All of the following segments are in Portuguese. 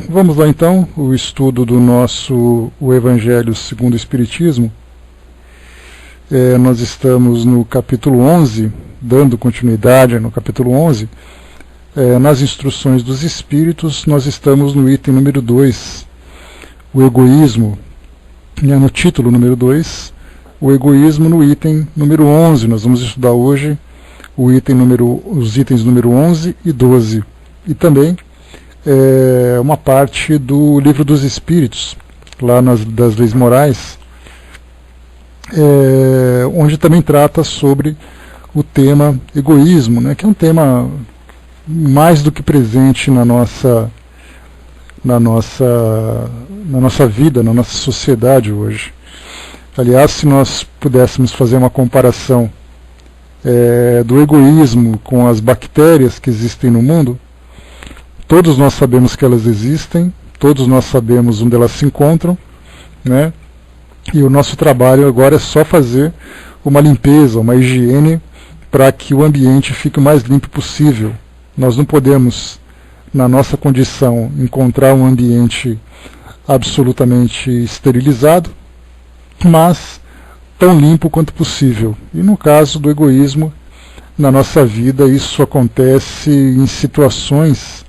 Vamos lá então, o estudo do o Evangelho segundo o Espiritismo. Nós estamos no capítulo 11, dando continuidade no capítulo 11. Nas instruções dos Espíritos, nós estamos no item número 2, o egoísmo. No título número 2, o egoísmo, no item número 11. Nós vamos estudar hoje os itens número 11 e 12. E também uma parte do Livro dos Espíritos, lá das Leis Morais, onde também trata sobre o tema egoísmo, né, que é um tema mais do que presente na nossa vida, na nossa sociedade hoje. Aliás, se nós pudéssemos fazer uma comparação do egoísmo com as bactérias que existem no mundo, todos nós sabemos que elas existem, todos nós sabemos onde elas se encontram, né? E o nosso trabalho agora é só fazer uma limpeza, uma higiene, para que o ambiente fique o mais limpo possível. Nós não podemos, na nossa condição, encontrar um ambiente absolutamente esterilizado, mas tão limpo quanto possível. E no caso do egoísmo, na nossa vida, isso acontece em situações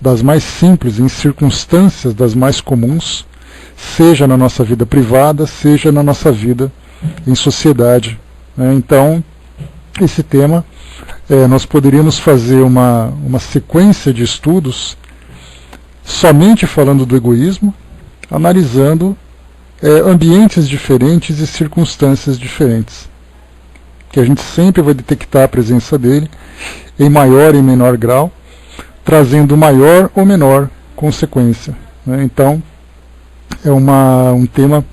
das mais simples, em circunstâncias das mais comuns, seja na nossa vida privada, seja na nossa vida em sociedade. Então, esse tema, nós poderíamos fazer uma sequência de estudos somente falando do egoísmo, analisando ambientes diferentes e circunstâncias diferentes, que a gente sempre vai detectar a presença dele em maior e menor grau, trazendo maior ou menor consequência, né? Então, é um tema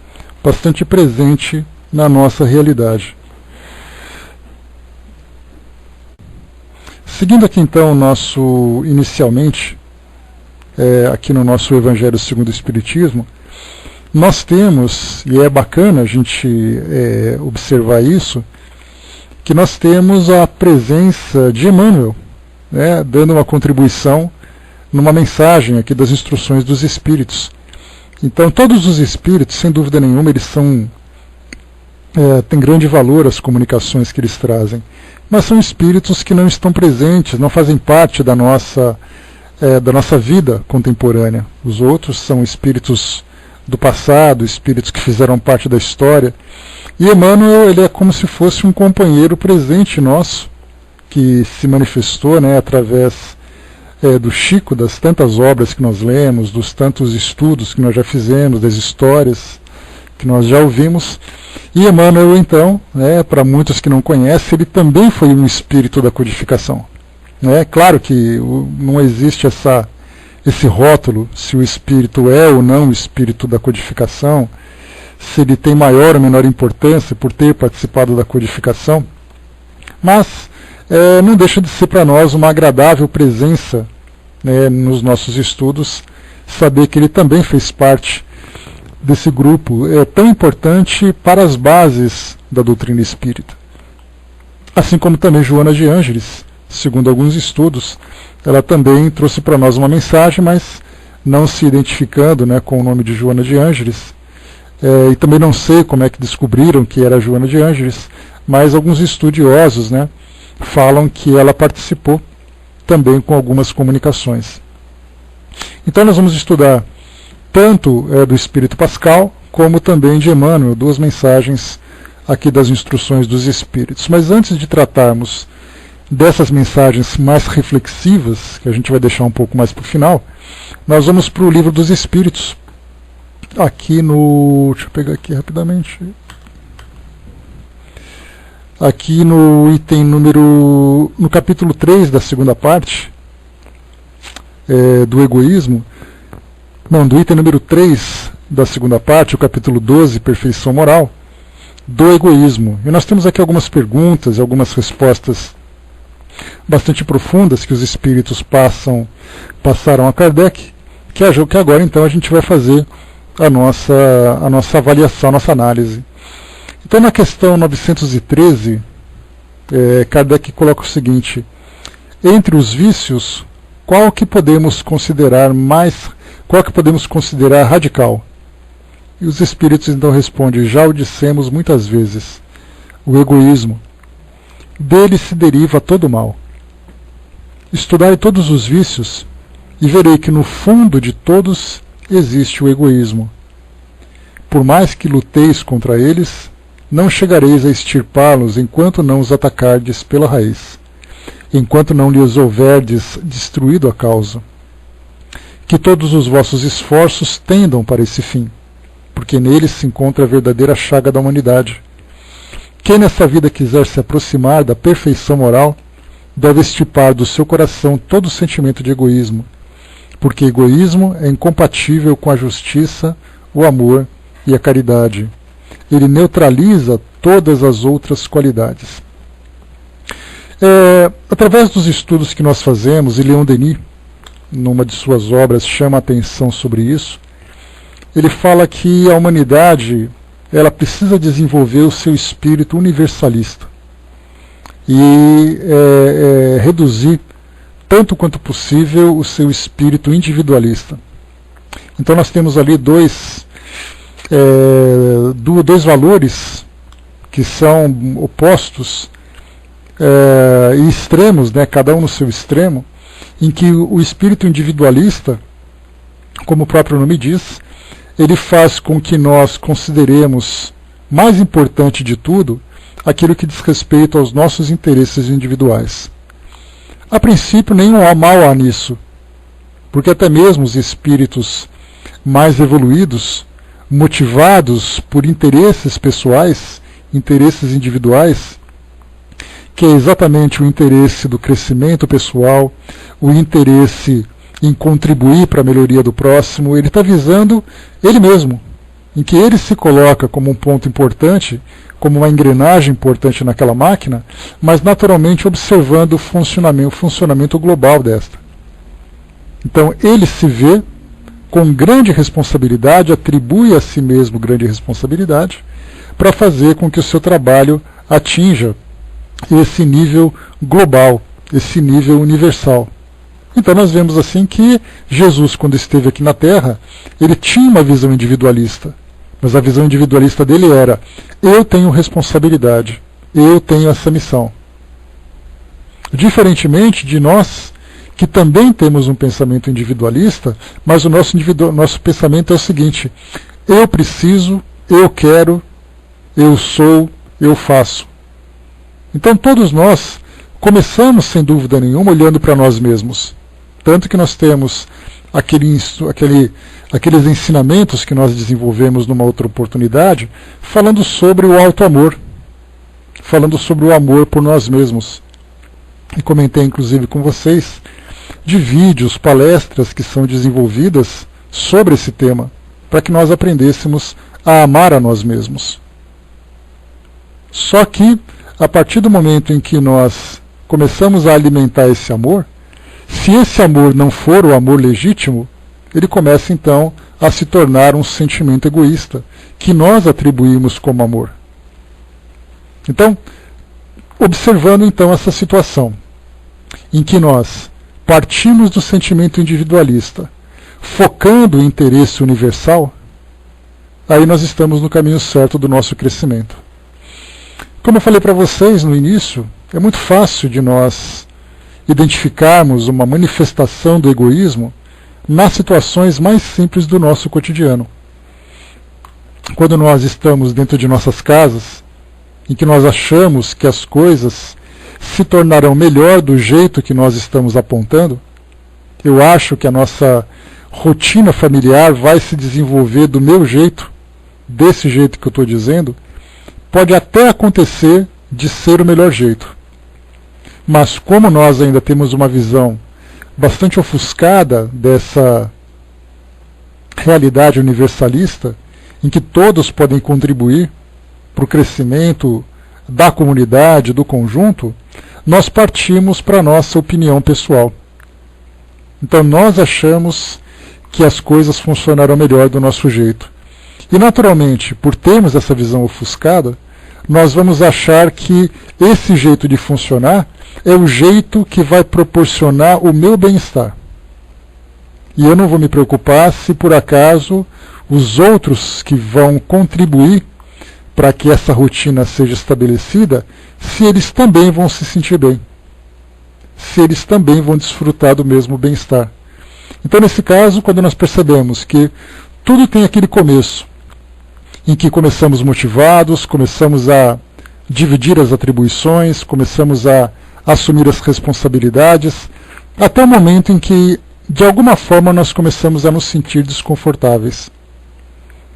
bastante presente na nossa realidade. Seguindo aqui então inicialmente, aqui no nosso Evangelho segundo o Espiritismo, nós temos, e é bacana a gente observar isso, que nós temos a presença de Emmanuel, né, dando uma contribuição numa mensagem aqui das instruções dos Espíritos. Então, todos os Espíritos, sem dúvida nenhuma, eles têm grande valor as comunicações que eles trazem, mas são Espíritos que não estão presentes, não fazem parte da nossa vida contemporânea. Os outros são Espíritos do passado, Espíritos que fizeram parte da história, e Emmanuel, ele é como se fosse um companheiro presente nosso, que se manifestou, né, através do Chico, das tantas obras que nós lemos, dos tantos estudos que nós já fizemos, das histórias que nós já ouvimos. E Emmanuel, então, para muitos que não conhecem, ele também foi um espírito da codificação. Claro que não existe esse rótulo, se o espírito é ou não o espírito da codificação, se ele tem maior ou menor importância por ter participado da codificação, mas não deixa de ser para nós uma agradável presença, né, nos nossos estudos, saber que ele também fez parte desse grupo tão importante para as bases da doutrina espírita. Assim como também Joana de Ângeles, segundo alguns estudos, ela também trouxe para nós uma mensagem, mas não se identificando, né, com o nome de Joana de Ângeles, e também não sei como é que descobriram que era Joana de Ângeles, mas alguns estudiosos, né, falam que ela participou também com algumas comunicações. Então nós vamos estudar tanto do Espírito Pascal, como também de Emmanuel, duas mensagens aqui das instruções dos Espíritos. Mas antes de tratarmos dessas mensagens mais reflexivas, que a gente vai deixar um pouco mais para o final, nós vamos para o Livro dos Espíritos. Aqui deixa eu pegar aqui rapidamente. Aqui no item no capítulo 3 da segunda parte, do egoísmo, do item número 3 da segunda parte, o capítulo 12, perfeição moral, do egoísmo. E nós temos aqui algumas perguntas e algumas respostas bastante profundas que os Espíritos passaram a Kardec, que agora então a gente vai fazer a nossa avaliação, a nossa análise. Então, na questão 913, Kardec coloca o seguinte: entre os vícios, qual que podemos considerar mais qual que podemos considerar radical? E os espíritos então respondem: já o dissemos muitas vezes, o egoísmo. Dele se deriva todo o mal. Estudai todos os vícios e verei que no fundo de todos existe o egoísmo. Por mais que luteis contra eles, não chegareis a extirpá-los enquanto não os atacardes pela raiz, enquanto não lhes houverdes destruído a causa. Que todos os vossos esforços tendam para esse fim, porque neles se encontra a verdadeira chaga da humanidade. Quem nessa vida quiser se aproximar da perfeição moral, deve extirpar do seu coração todo o sentimento de egoísmo, porque egoísmo é incompatível com a justiça, o amor e a caridade. Ele neutraliza todas as outras qualidades. Através dos estudos que nós fazemos, e Leon Denis, numa de suas obras, chama a atenção sobre isso. Ele fala que a humanidade ela precisa desenvolver o seu espírito universalista e reduzir, tanto quanto possível, o seu espírito individualista. Então nós temos ali dois valores que são opostos e extremos, né, cada um no seu extremo, em que o espírito individualista, como o próprio nome diz, ele faz com que nós consideremos mais importante de tudo aquilo que diz respeito aos nossos interesses individuais. A princípio, nenhum mal há nisso, porque até mesmo os espíritos mais evoluídos, motivados por interesses pessoais, interesses individuais, que é exatamente o interesse do crescimento pessoal, o interesse em contribuir para a melhoria do próximo, ele está visando ele mesmo, em que ele se coloca como um ponto importante, como uma engrenagem importante naquela máquina, mas naturalmente observando o funcionamento global desta. Então ele se vê com grande responsabilidade, atribui a si mesmo grande responsabilidade, para fazer com que o seu trabalho atinja esse nível global, esse nível universal. Então nós vemos assim que Jesus, quando esteve aqui na Terra, ele tinha uma visão individualista, mas a visão individualista dele era: eu tenho responsabilidade, eu tenho essa missão. Diferentemente de nós, que também temos um pensamento individualista, mas o nosso pensamento é o seguinte: eu preciso, eu quero, eu sou, eu faço. Então todos nós começamos, sem dúvida nenhuma, olhando para nós mesmos. Tanto que nós temos aqueles ensinamentos que nós desenvolvemos numa outra oportunidade, falando sobre o auto-amor, falando sobre o amor por nós mesmos. E comentei inclusive com vocês de vídeos, palestras que são desenvolvidas sobre esse tema, para que nós aprendêssemos a amar a nós mesmos. Só que, a partir do momento em que nós começamos a alimentar esse amor, se esse amor não for o amor legítimo, ele começa então a se tornar um sentimento egoísta, que nós atribuímos como amor. Então, observando então essa situação, em que nós partimos do sentimento individualista, focando o interesse universal, aí nós estamos no caminho certo do nosso crescimento. Como eu falei para vocês no início, é muito fácil de nós identificarmos uma manifestação do egoísmo nas situações mais simples do nosso cotidiano. Quando nós estamos dentro de nossas casas, em que nós achamos que as coisas se tornarão melhor do jeito que nós estamos apontando, eu acho que a nossa rotina familiar vai se desenvolver do meu jeito, desse jeito que eu estou dizendo, pode até acontecer de ser o melhor jeito. Mas como nós ainda temos uma visão bastante ofuscada dessa realidade universalista, em que todos podem contribuir para o crescimento da comunidade, do conjunto, nós partimos para a nossa opinião pessoal. Então nós achamos que as coisas funcionarão melhor do nosso jeito. E naturalmente, por termos essa visão ofuscada, nós vamos achar que esse jeito de funcionar é o jeito que vai proporcionar o meu bem-estar. E eu não vou me preocupar se por acaso os outros que vão contribuir para que essa rotina seja estabelecida, se eles também vão se sentir bem, se eles também vão desfrutar do mesmo bem-estar. Então, nesse caso, quando nós percebemos que tudo tem aquele começo, em que começamos motivados, começamos a dividir as atribuições, começamos a assumir as responsabilidades, até o momento em que, de alguma forma, nós começamos a nos sentir desconfortáveis.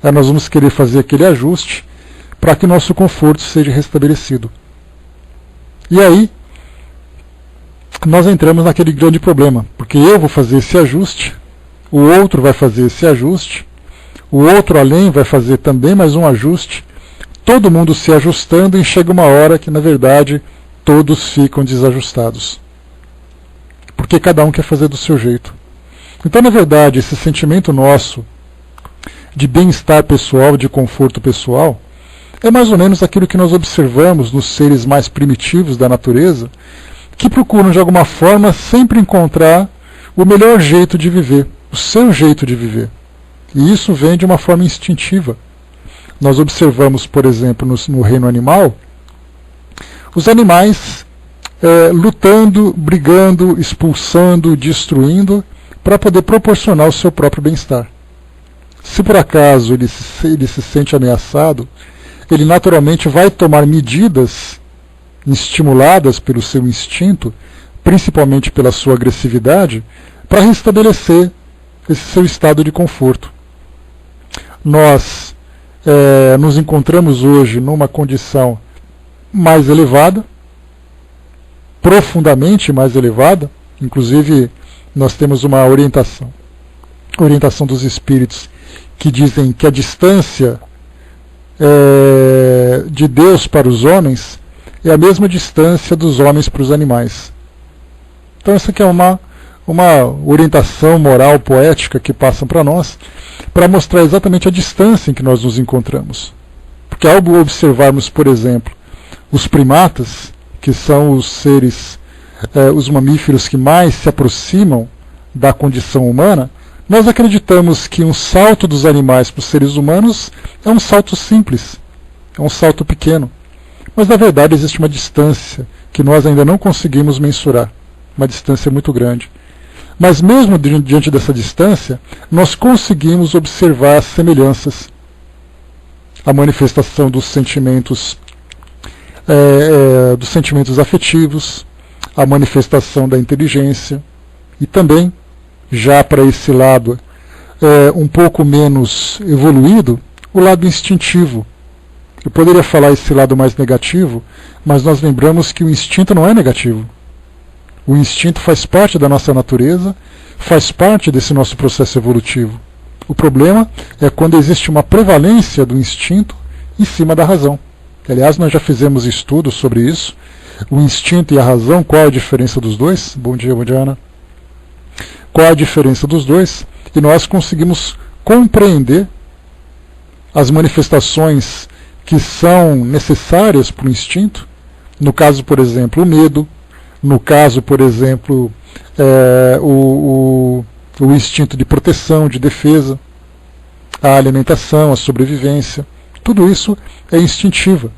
Aí nós vamos querer fazer aquele ajuste para que o nosso conforto seja restabelecido. E aí, nós entramos naquele grande problema, porque eu vou fazer esse ajuste, o outro vai fazer esse ajuste, o outro além vai fazer também mais um ajuste, todo mundo se ajustando e chega uma hora que, na verdade, todos ficam desajustados. Porque cada um quer fazer do seu jeito. Então, na verdade, esse sentimento nosso de bem-estar pessoal, de conforto pessoal, é mais ou menos aquilo que nós observamos nos seres mais primitivos da natureza, que procuram de alguma forma sempre encontrar o melhor jeito de viver, o seu jeito de viver. E isso vem de uma forma instintiva. Nós observamos, por exemplo, no reino animal, os animais lutando, brigando, expulsando, destruindo, para poder proporcionar o seu próprio bem-estar. Se por acaso ele se sente ameaçado, ele naturalmente vai tomar medidas estimuladas pelo seu instinto, principalmente pela sua agressividade, para restabelecer esse seu estado de conforto. Nós nos encontramos hoje numa condição mais elevada, profundamente mais elevada, inclusive nós temos uma orientação dos espíritos que dizem que a distância de Deus para os homens é a mesma distância dos homens para os animais. Então essa aqui é uma orientação moral, poética que passam para nós, para mostrar exatamente a distância em que nós nos encontramos. Porque ao observarmos, por exemplo, os primatas, que são os seres, os mamíferos que mais se aproximam da condição humana, nós acreditamos que um salto dos animais para os seres humanos é um salto simples, é um salto pequeno. Mas na verdade existe uma distância que nós ainda não conseguimos mensurar, uma distância muito grande. Mas mesmo diante dessa distância, nós conseguimos observar as semelhanças, a manifestação dos sentimentos afetivos, a manifestação da inteligência, e também, já para esse lado um pouco menos evoluído, o lado instintivo. Eu poderia falar esse lado mais negativo, mas nós lembramos que o instinto não é negativo. O instinto faz parte da nossa natureza, faz parte desse nosso processo evolutivo. O problema é quando existe uma prevalência do instinto em cima da razão. Aliás, nós já fizemos estudos sobre isso. O instinto e a razão, qual a diferença dos dois? Bom dia, Ana. Qual a diferença dos dois? E nós conseguimos compreender as manifestações que são necessárias para o instinto. No caso, por exemplo, o medo. No caso, por exemplo, o instinto de proteção, de defesa, a alimentação, a sobrevivência. Tudo isso é instintivo.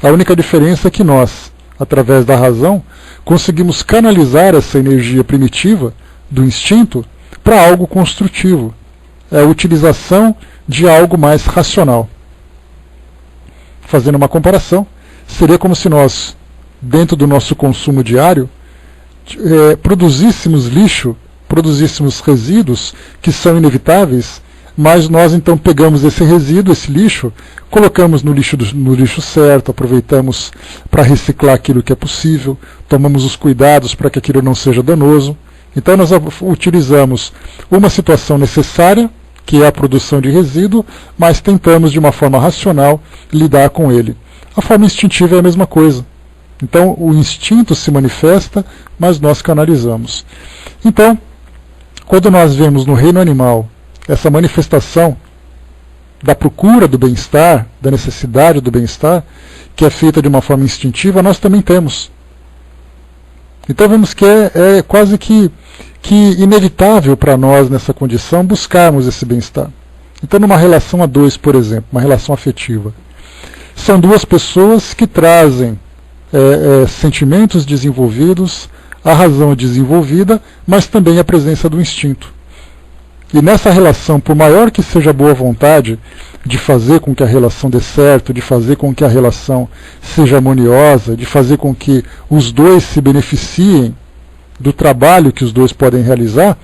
A única diferença é que nós, através da razão, conseguimos canalizar essa energia primitiva do instinto para algo construtivo. É a utilização de algo mais racional. Fazendo uma comparação, seria como se nós, dentro do nosso consumo diário, produzíssemos lixo, produzíssemos resíduos que são inevitáveis, mas nós então pegamos esse resíduo, esse lixo, colocamos no lixo certo, aproveitamos para reciclar aquilo que é possível, tomamos os cuidados para que aquilo não seja danoso. Então nós utilizamos uma situação necessária, que é a produção de resíduo, mas tentamos de uma forma racional lidar com ele. A forma instintiva é a mesma coisa. Então o instinto se manifesta, mas nós canalizamos. Então, quando nós vemos no reino animal essa manifestação da procura do bem-estar, da necessidade do bem-estar, que é feita de uma forma instintiva, nós também temos. Então vemos que é quase que que inevitável para nós nessa condição buscarmos esse bem-estar. Então, numa relação a dois, por exemplo, uma relação afetiva, são duas pessoas que trazem sentimentos desenvolvidos, a razão desenvolvida, mas também a presença do instinto. E nessa relação, por maior que seja a boa vontade de fazer com que a relação dê certo, de fazer com que a relação seja harmoniosa, de fazer com que os dois se beneficiem do trabalho que os dois podem realizar,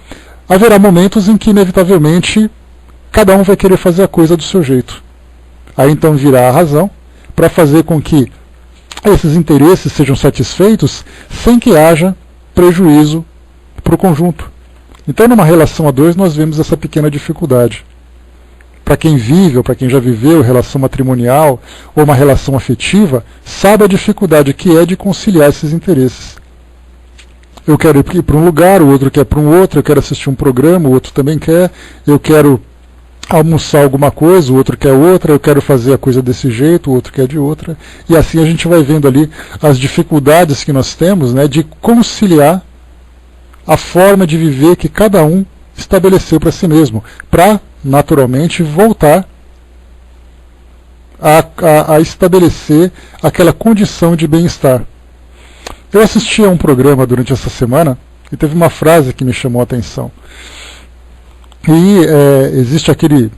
haverá momentos em que, inevitavelmente, cada um vai querer fazer a coisa do seu jeito. Aí então virá a razão para fazer com que esses interesses sejam satisfeitos sem que haja prejuízo para o conjunto. Então, numa relação a dois, nós vemos essa pequena dificuldade. Para quem vive, ou para quem já viveu relação matrimonial, ou uma relação afetiva, sabe a dificuldade que é de conciliar esses interesses. Eu quero ir para um lugar, o outro quer para um outro, eu quero assistir um programa, o outro também quer, eu quero almoçar alguma coisa, o outro quer outra, eu quero fazer a coisa desse jeito, o outro quer de outra. E assim a gente vai vendo ali as dificuldades que nós temos, né, de conciliar a forma de viver que cada um estabeleceu para si mesmo, para, naturalmente, voltar a estabelecer aquela condição de bem-estar. Eu assisti a um programa durante essa semana e teve uma frase que me chamou a atenção. E existe aquele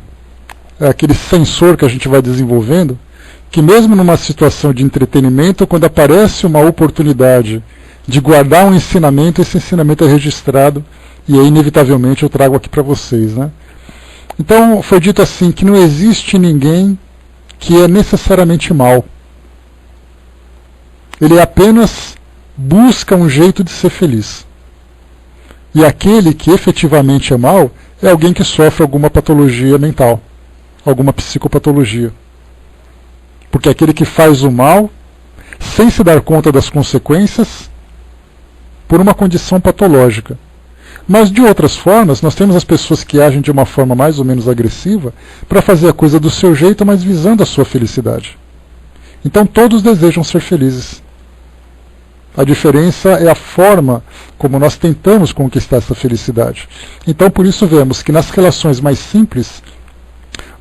sensor que a gente vai desenvolvendo, que mesmo numa situação de entretenimento, quando aparece uma oportunidade de guardar um ensinamento, esse ensinamento é registrado, e aí inevitavelmente eu trago aqui para vocês, né? Então foi dito assim, que não existe ninguém que é necessariamente mau. Ele apenas busca um jeito de ser feliz. E aquele que efetivamente é mau é alguém que sofre alguma patologia mental, alguma psicopatologia. Porque aquele que faz o mal, sem se dar conta das consequências, por uma condição patológica. Mas de outras formas, nós temos as pessoas que agem de uma forma mais ou menos agressiva para fazer a coisa do seu jeito, mas visando a sua felicidade. Então todos desejam ser felizes. A diferença é a forma como nós tentamos conquistar essa felicidade. Então por isso vemos que nas relações mais simples,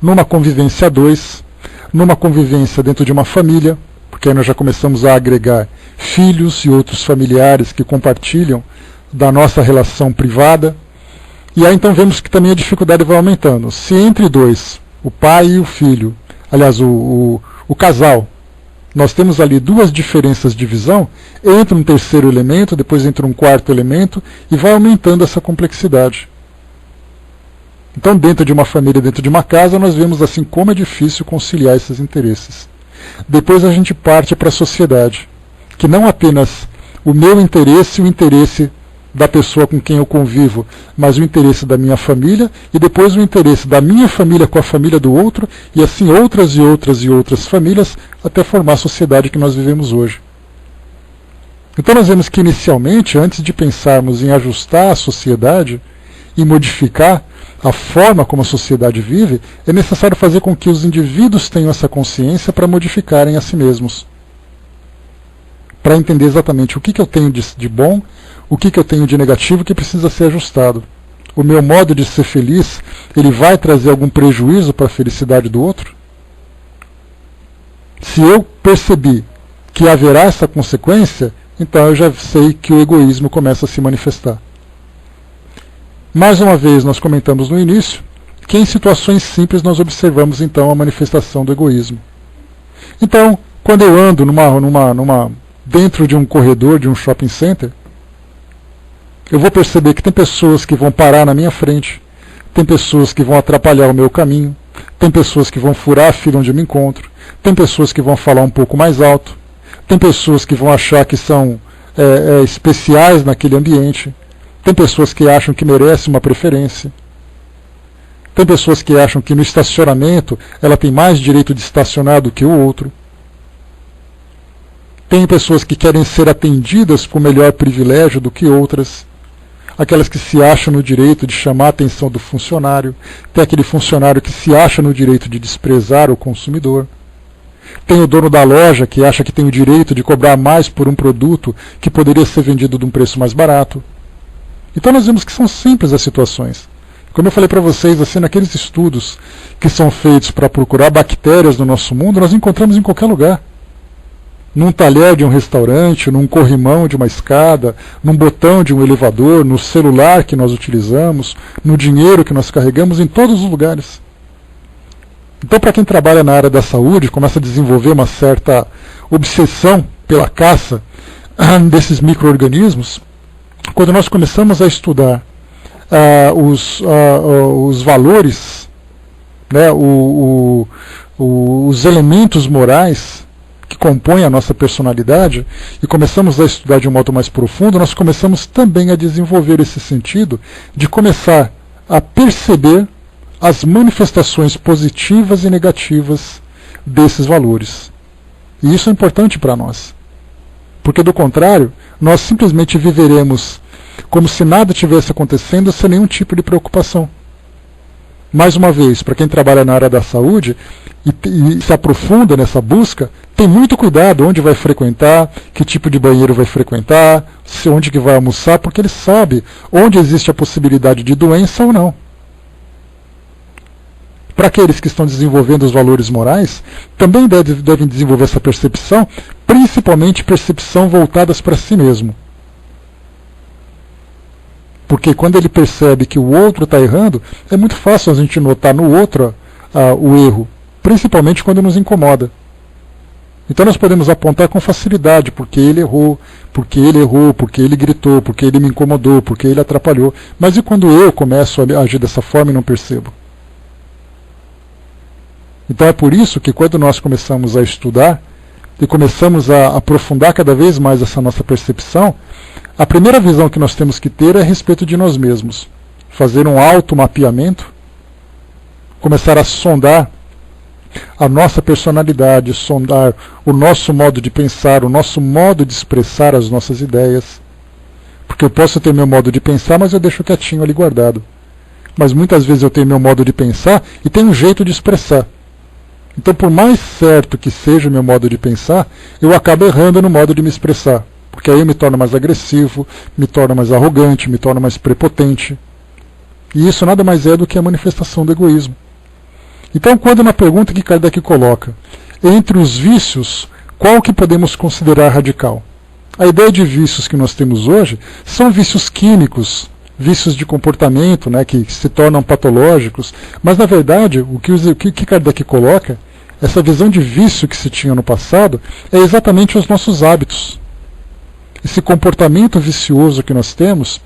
numa convivência a dois, numa convivência dentro de uma família, porque aí nós já começamos a agregar filhos e outros familiares que compartilham da nossa relação privada. E aí então vemos que também a dificuldade vai aumentando. Se entre dois, o pai e o filho, aliás, o casal, nós temos ali duas diferenças de visão, entra um terceiro elemento, depois entra um quarto elemento, e vai aumentando essa complexidade. Então, dentro de uma família, dentro de uma casa, nós vemos assim como é difícil conciliar esses interesses. Depois a gente parte para a sociedade, que não apenas o meu interesse e o interesse da pessoa com quem eu convivo, mas o interesse da minha família, e depois o interesse da minha família com a família do outro, e assim outras e outras e outras famílias, até formar a sociedade que nós vivemos hoje. Então nós vemos que inicialmente, antes de pensarmos em ajustar a sociedade e modificar a forma como a sociedade vive, é necessário fazer com que os indivíduos tenham essa consciência para modificarem a si mesmos. Para entender exatamente o que eu tenho de bom, o que eu tenho de negativo que precisa ser ajustado. O meu modo de ser feliz, ele vai trazer algum prejuízo para a felicidade do outro? Se eu percebi que haverá essa consequência, então eu já sei que o egoísmo começa a se manifestar. Mais uma vez, nós comentamos no início que em situações simples nós observamos então a manifestação do egoísmo. Então, quando eu ando dentro de um corredor de um shopping center, eu vou perceber que tem pessoas que vão parar na minha frente, tem pessoas que vão atrapalhar o meu caminho, tem pessoas que vão furar a fila onde eu me encontro, tem pessoas que vão falar um pouco mais alto, tem pessoas que vão achar que são especiais naquele ambiente, tem pessoas que acham que merecem uma preferência, tem pessoas que acham que no estacionamento ela tem mais direito de estacionar do que o outro. Tem pessoas que querem ser atendidas com melhor privilégio do que outras. Aquelas que se acham no direito de chamar a atenção do funcionário. Tem aquele funcionário que se acha no direito de desprezar o consumidor. Tem o dono da loja que acha que tem o direito de cobrar mais por um produto que poderia ser vendido de um preço mais barato. Então nós vemos que são simples as situações. Como eu falei para vocês, assim, naqueles estudos que são feitos para procurar bactérias no nosso mundo, nós encontramos em qualquer lugar. Num talher de um restaurante, num corrimão de uma escada, num botão de um elevador, no celular que nós utilizamos, no dinheiro que nós carregamos, em todos os lugares. Então, para quem trabalha na área da saúde, começa a desenvolver uma certa obsessão pela caça desses micro-organismos, quando nós começamos a estudar os valores, né, os elementos morais que compõem a nossa personalidade, e começamos a estudar de um modo mais profundo, nós começamos também a desenvolver esse sentido de começar a perceber as manifestações positivas e negativas desses valores. E isso é importante para nós. Porque, do contrário, nós simplesmente viveremos como se nada tivesse acontecendo sem nenhum tipo de preocupação. Mais uma vez, para quem trabalha na área da saúde e se aprofunda nessa busca, tem muito cuidado onde vai frequentar, que tipo de banheiro vai frequentar, onde que vai almoçar, porque ele sabe onde existe a possibilidade de doença ou não. Para aqueles que estão desenvolvendo os valores morais, também devem desenvolver essa percepção, principalmente percepção voltadas para si mesmo. Porque quando ele percebe que o outro está errando, é muito fácil a gente notar no outro o erro, principalmente quando nos incomoda. Então nós podemos apontar com facilidade porque ele errou, porque ele gritou, porque ele me incomodou, porque ele atrapalhou. Mas e quando eu começo a agir dessa forma e não percebo? Então é por isso que quando nós começamos a estudar e começamos a aprofundar cada vez mais essa nossa percepção, a primeira visão que nós temos que ter é a respeito de nós mesmos. Fazer um automapeamento, começar a sondar a nossa personalidade, sondar o nosso modo de pensar, o nosso modo de expressar as nossas ideias. Porque eu posso ter meu modo de pensar, mas eu deixo quietinho ali guardado. Mas muitas vezes eu tenho meu modo de pensar e tenho um jeito de expressar. Então, por mais certo que seja o meu modo de pensar, eu acabo errando no modo de me expressar. Porque aí eu me torno mais agressivo, me torno mais arrogante, me torno mais prepotente. E isso nada mais é do que a manifestação do egoísmo. Então, quando na pergunta que Kardec coloca, entre os vícios, qual que podemos considerar radical? A ideia de vícios que nós temos hoje são vícios químicos, vícios de comportamento, né, que se tornam patológicos, mas na verdade o que Kardec coloca, essa visão de vício que se tinha no passado, é exatamente os nossos hábitos. Esse comportamento vicioso que nós temos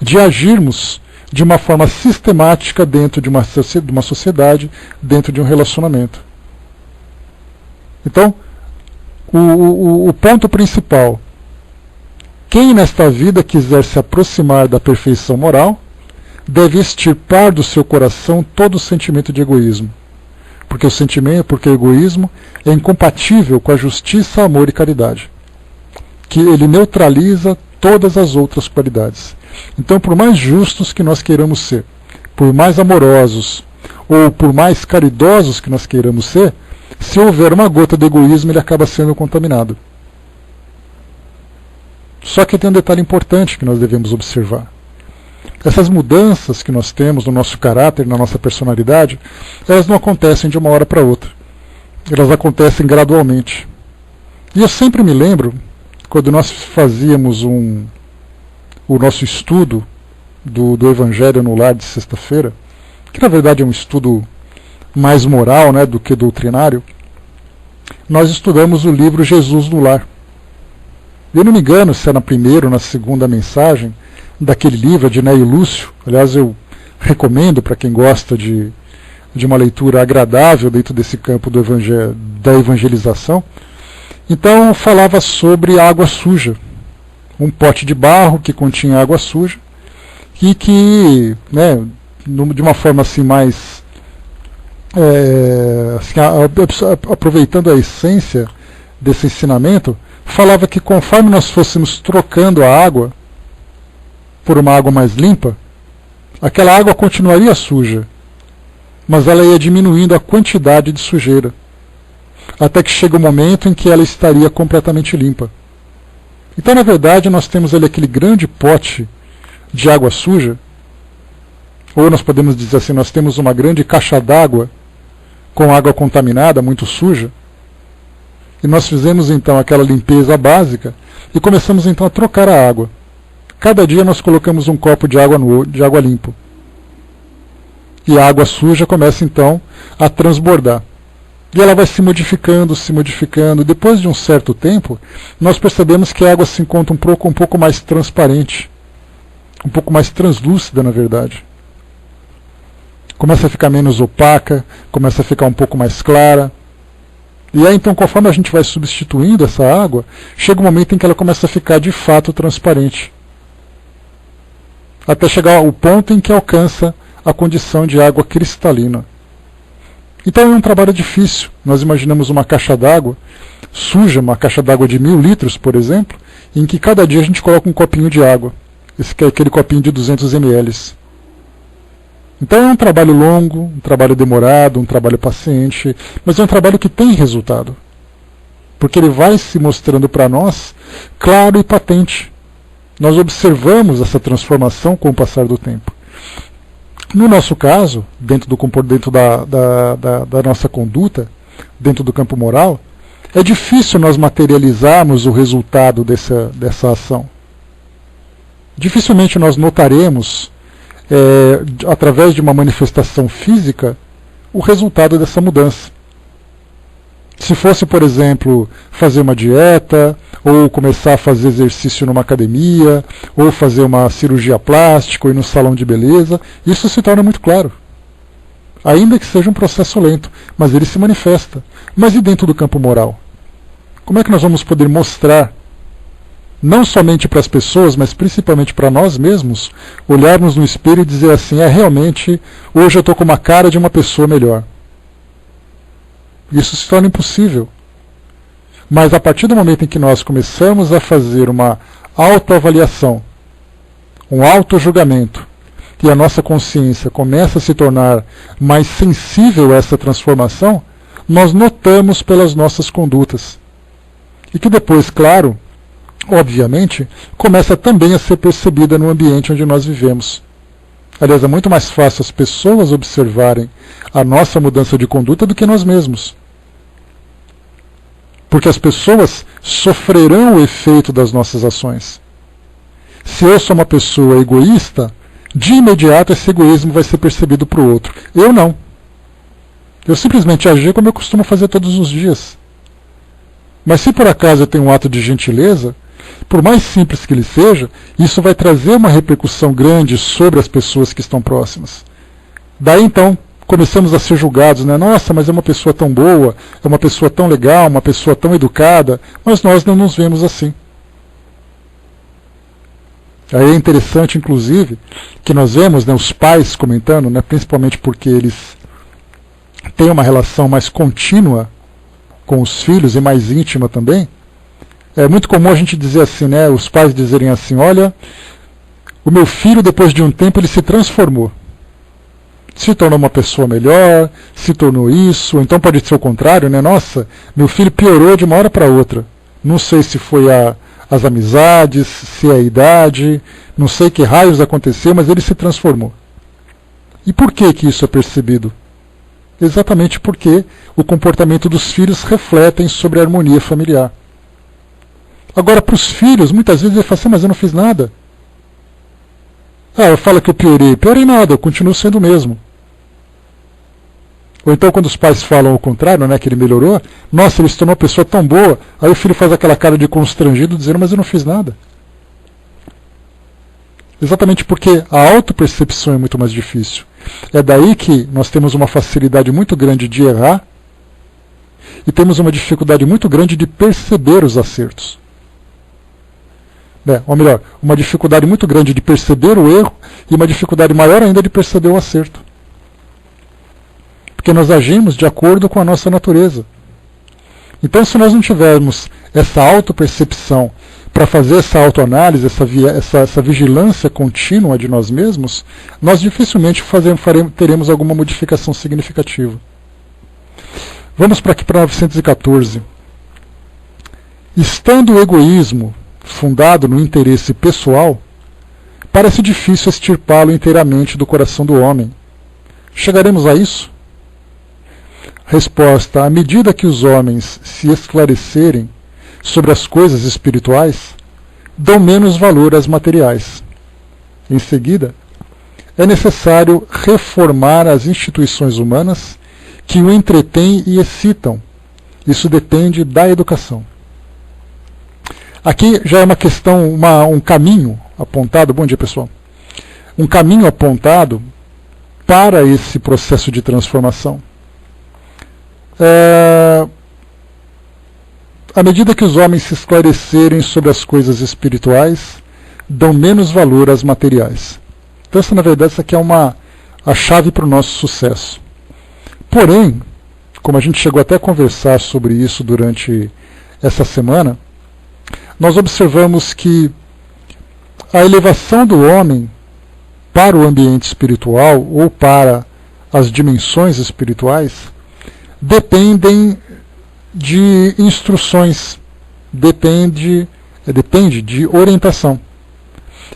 de agirmos de uma forma sistemática dentro de uma sociedade, dentro de um relacionamento. Então, o ponto principal: quem nesta vida quiser se aproximar da perfeição moral, deve extirpar do seu coração todo o sentimento de egoísmo. Porque o egoísmo é incompatível com a justiça, amor e caridade. Que ele neutraliza todas as outras qualidades. Então, por mais justos que nós queiramos ser, por mais amorosos, ou por mais caridosos que nós queiramos ser, se houver uma gota de egoísmo, ele acaba sendo contaminado. Só que tem um detalhe importante que nós devemos observar. Essas mudanças que nós temos no nosso caráter, na nossa personalidade, elas não acontecem de uma hora para outra. Elas acontecem gradualmente. E eu sempre me lembro, quando nós fazíamos o nosso estudo do Evangelho no Lar de sexta-feira, que na verdade é um estudo mais moral, né, do que doutrinário, nós estudamos o livro Jesus no Lar. Eu não me engano se é na primeira ou na segunda mensagem daquele livro, de Neio Lúcio. Aliás, eu recomendo para quem gosta de uma leitura agradável dentro desse campo da evangelização. Então, falava sobre água suja. Um pote de barro que continha água suja e que, né, de uma forma assim mais... aproveitando a essência desse ensinamento, falava que conforme nós fôssemos trocando a água por uma água mais limpa, aquela água continuaria suja, mas ela ia diminuindo a quantidade de sujeira, até que chega o momento em que ela estaria completamente limpa. Então, na verdade, nós temos ali aquele grande pote de água suja, ou nós podemos dizer assim, nós temos uma grande caixa d'água com água contaminada, muito suja, e nós fizemos então aquela limpeza básica e começamos então a trocar a água. Cada dia nós colocamos um copo de água limpo. E a água suja começa então a transbordar. E ela vai se modificando, se modificando. Depois de um certo tempo, nós percebemos que a água se encontra um pouco mais transparente, um pouco mais translúcida, na verdade. Começa a ficar menos opaca, começa a ficar um pouco mais clara. E aí então, conforme a gente vai substituindo essa água, chega um momento em que ela começa a ficar de fato transparente. Até chegar ao ponto em que alcança a condição de água cristalina. Então é um trabalho difícil. Nós imaginamos uma caixa d'água suja, uma caixa d'água de 1000 litros, por exemplo, em que cada dia a gente coloca um copinho de água. Esse que é aquele copinho de 200 ml. Então é um trabalho longo, um trabalho demorado, um trabalho paciente, mas é um trabalho que tem resultado. Porque ele vai se mostrando para nós claro e patente. Nós observamos essa transformação com o passar do tempo. No nosso caso, dentro da nossa conduta, dentro do campo moral, é difícil nós materializarmos o resultado dessa ação. Dificilmente nós notaremos, através de uma manifestação física, o resultado dessa mudança. Se fosse, por exemplo, fazer uma dieta, ou começar a fazer exercício numa academia, ou fazer uma cirurgia plástica, ou ir no salão de beleza, isso se torna muito claro. Ainda que seja um processo lento, mas ele se manifesta. Mas e dentro do campo moral? Como é que nós vamos poder mostrar, não somente para as pessoas, mas principalmente para nós mesmos, olharmos no espelho e dizer assim, realmente, hoje eu estou com uma cara de uma pessoa melhor. Isso se torna impossível. Mas a partir do momento em que nós começamos a fazer uma autoavaliação, um autojulgamento, e a nossa consciência começa a se tornar mais sensível a essa transformação, nós notamos pelas nossas condutas. E que depois, claro, obviamente, começa também a ser percebida no ambiente onde nós vivemos. Aliás, é muito mais fácil as pessoas observarem a nossa mudança de conduta do que nós mesmos. Porque as pessoas sofrerão o efeito das nossas ações. Se eu sou uma pessoa egoísta, de imediato esse egoísmo vai ser percebido para o outro. Eu não. Eu simplesmente agi como eu costumo fazer todos os dias. Mas se por acaso eu tenho um ato de gentileza, por mais simples que ele seja, isso vai trazer uma repercussão grande sobre as pessoas que estão próximas. Daí então, começamos a ser julgados, né? Nossa, mas é uma pessoa tão boa, é uma pessoa tão legal, uma pessoa tão educada, mas nós não nos vemos assim. Aí é interessante, inclusive, que nós vemos, né, os pais comentando, né, principalmente porque eles têm uma relação mais contínua com os filhos e mais íntima também. É muito comum a gente dizer assim, né, os pais dizerem assim, olha, o meu filho depois de um tempo ele se transformou. Se tornou uma pessoa melhor, se tornou isso, ou então pode ser o contrário, né? Nossa, meu filho piorou de uma hora para outra. Não sei se foi as amizades, se é a idade, não sei que raios aconteceu, mas ele se transformou. E por que isso é percebido? Exatamente porque o comportamento dos filhos refletem sobre a harmonia familiar. Agora, para os filhos, muitas vezes ele fala assim, mas eu não fiz nada. Eu falo que eu piorei. Piorei nada, eu continuo sendo o mesmo. Ou então quando os pais falam o contrário, né, que ele melhorou, nossa, ele se tornou uma pessoa tão boa, aí o filho faz aquela cara de constrangido, dizendo, mas eu não fiz nada. Exatamente porque a autopercepção é muito mais difícil. É daí que nós temos uma facilidade muito grande de errar e temos uma dificuldade muito grande de perceber os acertos. Ou melhor, uma dificuldade muito grande de perceber o erro e uma dificuldade maior ainda de perceber o acerto. Porque nós agimos de acordo com a nossa natureza. Então, se nós não tivermos essa autopercepção para fazer essa autoanálise, essa vigilância contínua de nós mesmos, nós dificilmente teremos alguma modificação significativa. Vamos para aqui para 914. Estando o egoísmo fundado no interesse pessoal, parece difícil extirpá-lo inteiramente do coração do homem. Chegaremos a isso? Resposta: à medida que os homens se esclarecerem sobre as coisas espirituais, dão menos valor às materiais. Em seguida, é necessário reformar as instituições humanas que o entretêm e excitam. Isso depende da educação. Aqui já é uma questão, um caminho apontado. Bom dia, pessoal. Um caminho apontado para esse processo de transformação. À medida que os homens se esclarecerem sobre as coisas espirituais, dão menos valor às materiais. Então, na verdade, essa aqui é a chave para o nosso sucesso. Porém, como a gente chegou até a conversar sobre isso durante essa semana, nós observamos que a elevação do homem para o ambiente espiritual ou para as dimensões espirituais dependem de instruções, depende de orientação.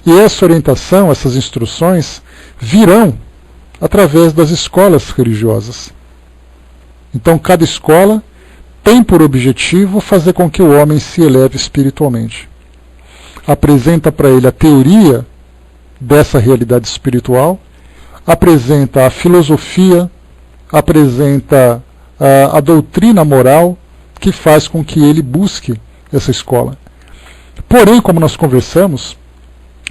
E essa orientação, essas instruções, virão através das escolas religiosas. Então, cada escola tem por objetivo fazer com que o homem se eleve espiritualmente. Apresenta para ele a teoria dessa realidade espiritual, apresenta a filosofia, apresenta a doutrina moral que faz com que ele busque essa escola. Porém, como nós conversamos,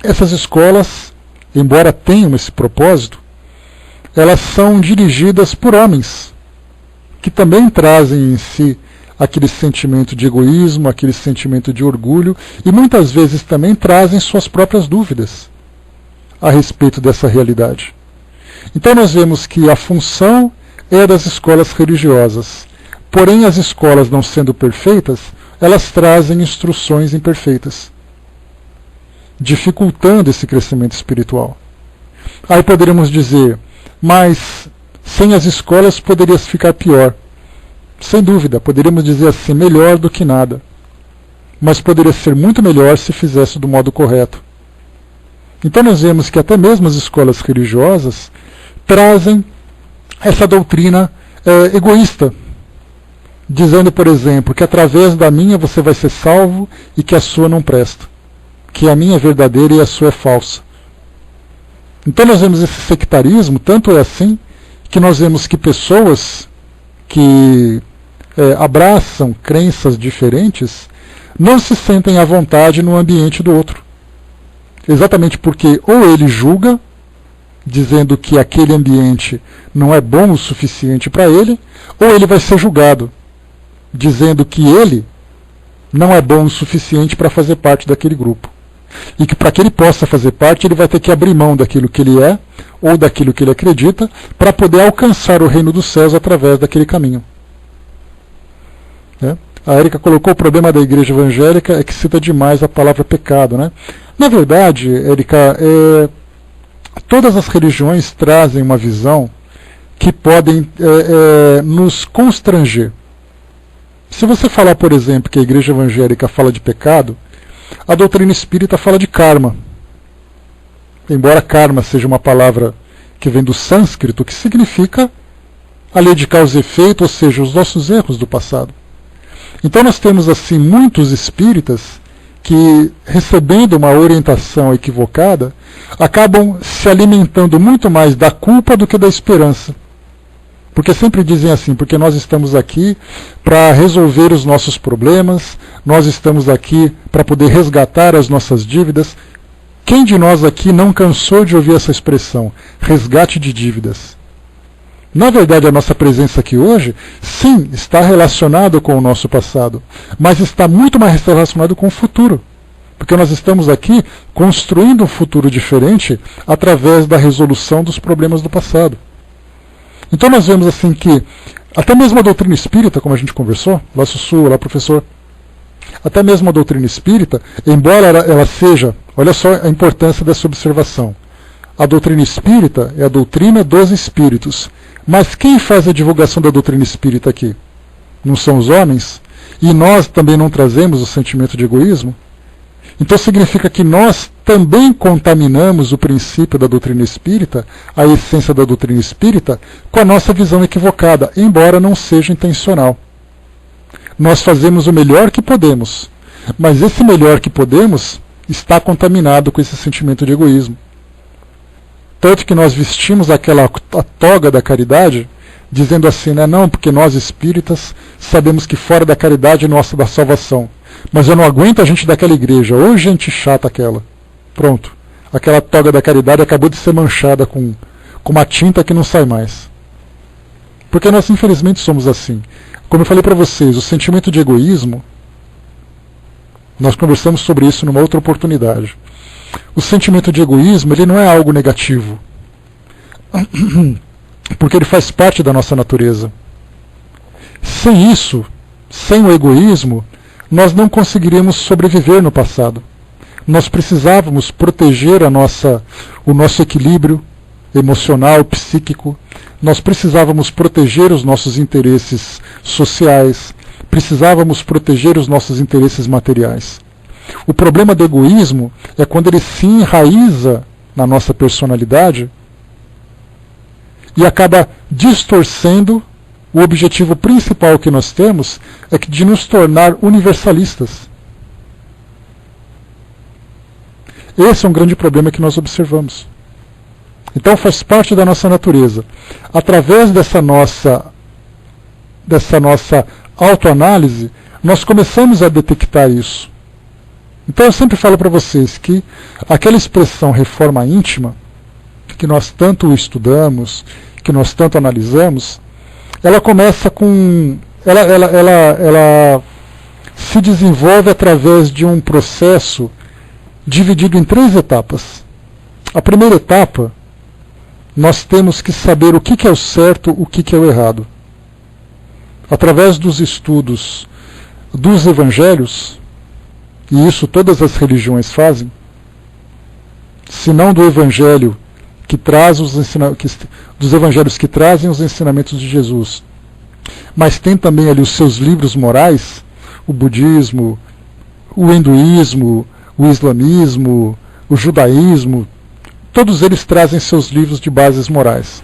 essas escolas, embora tenham esse propósito, elas são dirigidas por homens, que também trazem em si aquele sentimento de egoísmo, aquele sentimento de orgulho, e muitas vezes também trazem suas próprias dúvidas a respeito dessa realidade. Então nós vemos que a função é das escolas religiosas, porém as escolas não sendo perfeitas, elas trazem instruções imperfeitas, dificultando esse crescimento espiritual. Aí poderíamos dizer, mas sem as escolas poderia ficar pior. Sem dúvida, poderíamos dizer assim, melhor do que nada. Mas poderia ser muito melhor se fizesse do modo correto. Então nós vemos que até mesmo as escolas religiosas trazem essa doutrina egoísta, dizendo, por exemplo, que através da minha você vai ser salvo e que a sua não presta, que a minha é verdadeira e a sua é falsa. Então nós vemos esse sectarismo, tanto é assim, que nós vemos que pessoas que abraçam crenças diferentes não se sentem à vontade no ambiente do outro. Exatamente porque ou ele julga, dizendo que aquele ambiente não é bom o suficiente para ele, ou ele vai ser julgado, dizendo que ele não é bom o suficiente para fazer parte daquele grupo. E que para que ele possa fazer parte, ele vai ter que abrir mão daquilo que ele é, ou daquilo que ele acredita, para poder alcançar o reino dos céus através daquele caminho. A Érica colocou o problema da igreja evangélica é que cita demais a palavra pecado. Na verdade, Érica, todas as religiões trazem uma visão que podem nos constranger. Se você falar, por exemplo, que a igreja evangélica fala de pecado, a doutrina espírita fala de karma. Embora karma seja uma palavra que vem do sânscrito, que significa a lei de causa e efeito, ou seja, os nossos erros do passado. Então nós temos assim muitos espíritas que, recebendo uma orientação equivocada, acabam se alimentando muito mais da culpa do que da esperança. Porque sempre dizem assim, porque nós estamos aqui para resolver os nossos problemas, nós estamos aqui para poder resgatar as nossas dívidas. Quem de nós aqui não cansou de ouvir essa expressão, resgate de dívidas? Na verdade, a nossa presença aqui hoje, sim, está relacionada com o nosso passado, mas está muito mais relacionado com o futuro. Porque nós estamos aqui construindo um futuro diferente através da resolução dos problemas do passado. Então nós vemos assim que, até mesmo a doutrina espírita, como a gente conversou, lá Sussu, lá professor, até mesmo a doutrina espírita, embora ela seja, olha só a importância dessa observação, a doutrina espírita é a doutrina dos espíritos. Mas quem faz a divulgação da doutrina espírita aqui? Não são os homens? E nós também não trazemos o sentimento de egoísmo? Então significa que nós também contaminamos o princípio da doutrina espírita, a essência da doutrina espírita, com a nossa visão equivocada, embora não seja intencional. Nós fazemos o melhor que podemos, mas esse melhor que podemos está contaminado com esse sentimento de egoísmo. Tanto que nós vestimos a toga da caridade, dizendo assim, né, não, porque nós espíritas sabemos que fora da caridade nossa da salvação. Mas eu não aguento a gente daquela igreja, ou gente chata aquela. Pronto, aquela toga da caridade acabou de ser manchada com uma tinta que não sai mais. Porque nós infelizmente somos assim. Como eu falei para vocês, o sentimento de egoísmo, nós conversamos sobre isso numa outra oportunidade. O sentimento de egoísmo, ele não é algo negativo. Porque ele faz parte da nossa natureza. Sem isso, sem o egoísmo, nós não conseguiríamos sobreviver no passado. Nós precisávamos proteger o nosso equilíbrio emocional, psíquico. Nós precisávamos proteger os nossos interesses sociais. Precisávamos proteger os nossos interesses materiais. O problema do egoísmo é quando ele se enraiza na nossa personalidade e acaba distorcendo o objetivo principal que nós temos, é de nos tornar universalistas. Esse é um grande problema que nós observamos. Então faz parte da nossa natureza. Através dessa nossa autoanálise, nós começamos a detectar isso. Então eu sempre falo para vocês que aquela expressão reforma íntima, que nós tanto estudamos, que nós tanto analisamos, ela começa com... Ela se desenvolve através de um processo dividido em 3 etapas. A primeira etapa, nós temos que saber o que é o certo, o que é o errado. Através dos estudos dos evangelhos, e isso todas as religiões fazem, se não do evangelho que traz dos evangelhos que trazem os ensinamentos de Jesus, mas tem também ali os seus livros morais, o budismo, o hinduísmo, o islamismo, o judaísmo, todos eles trazem seus livros de bases morais.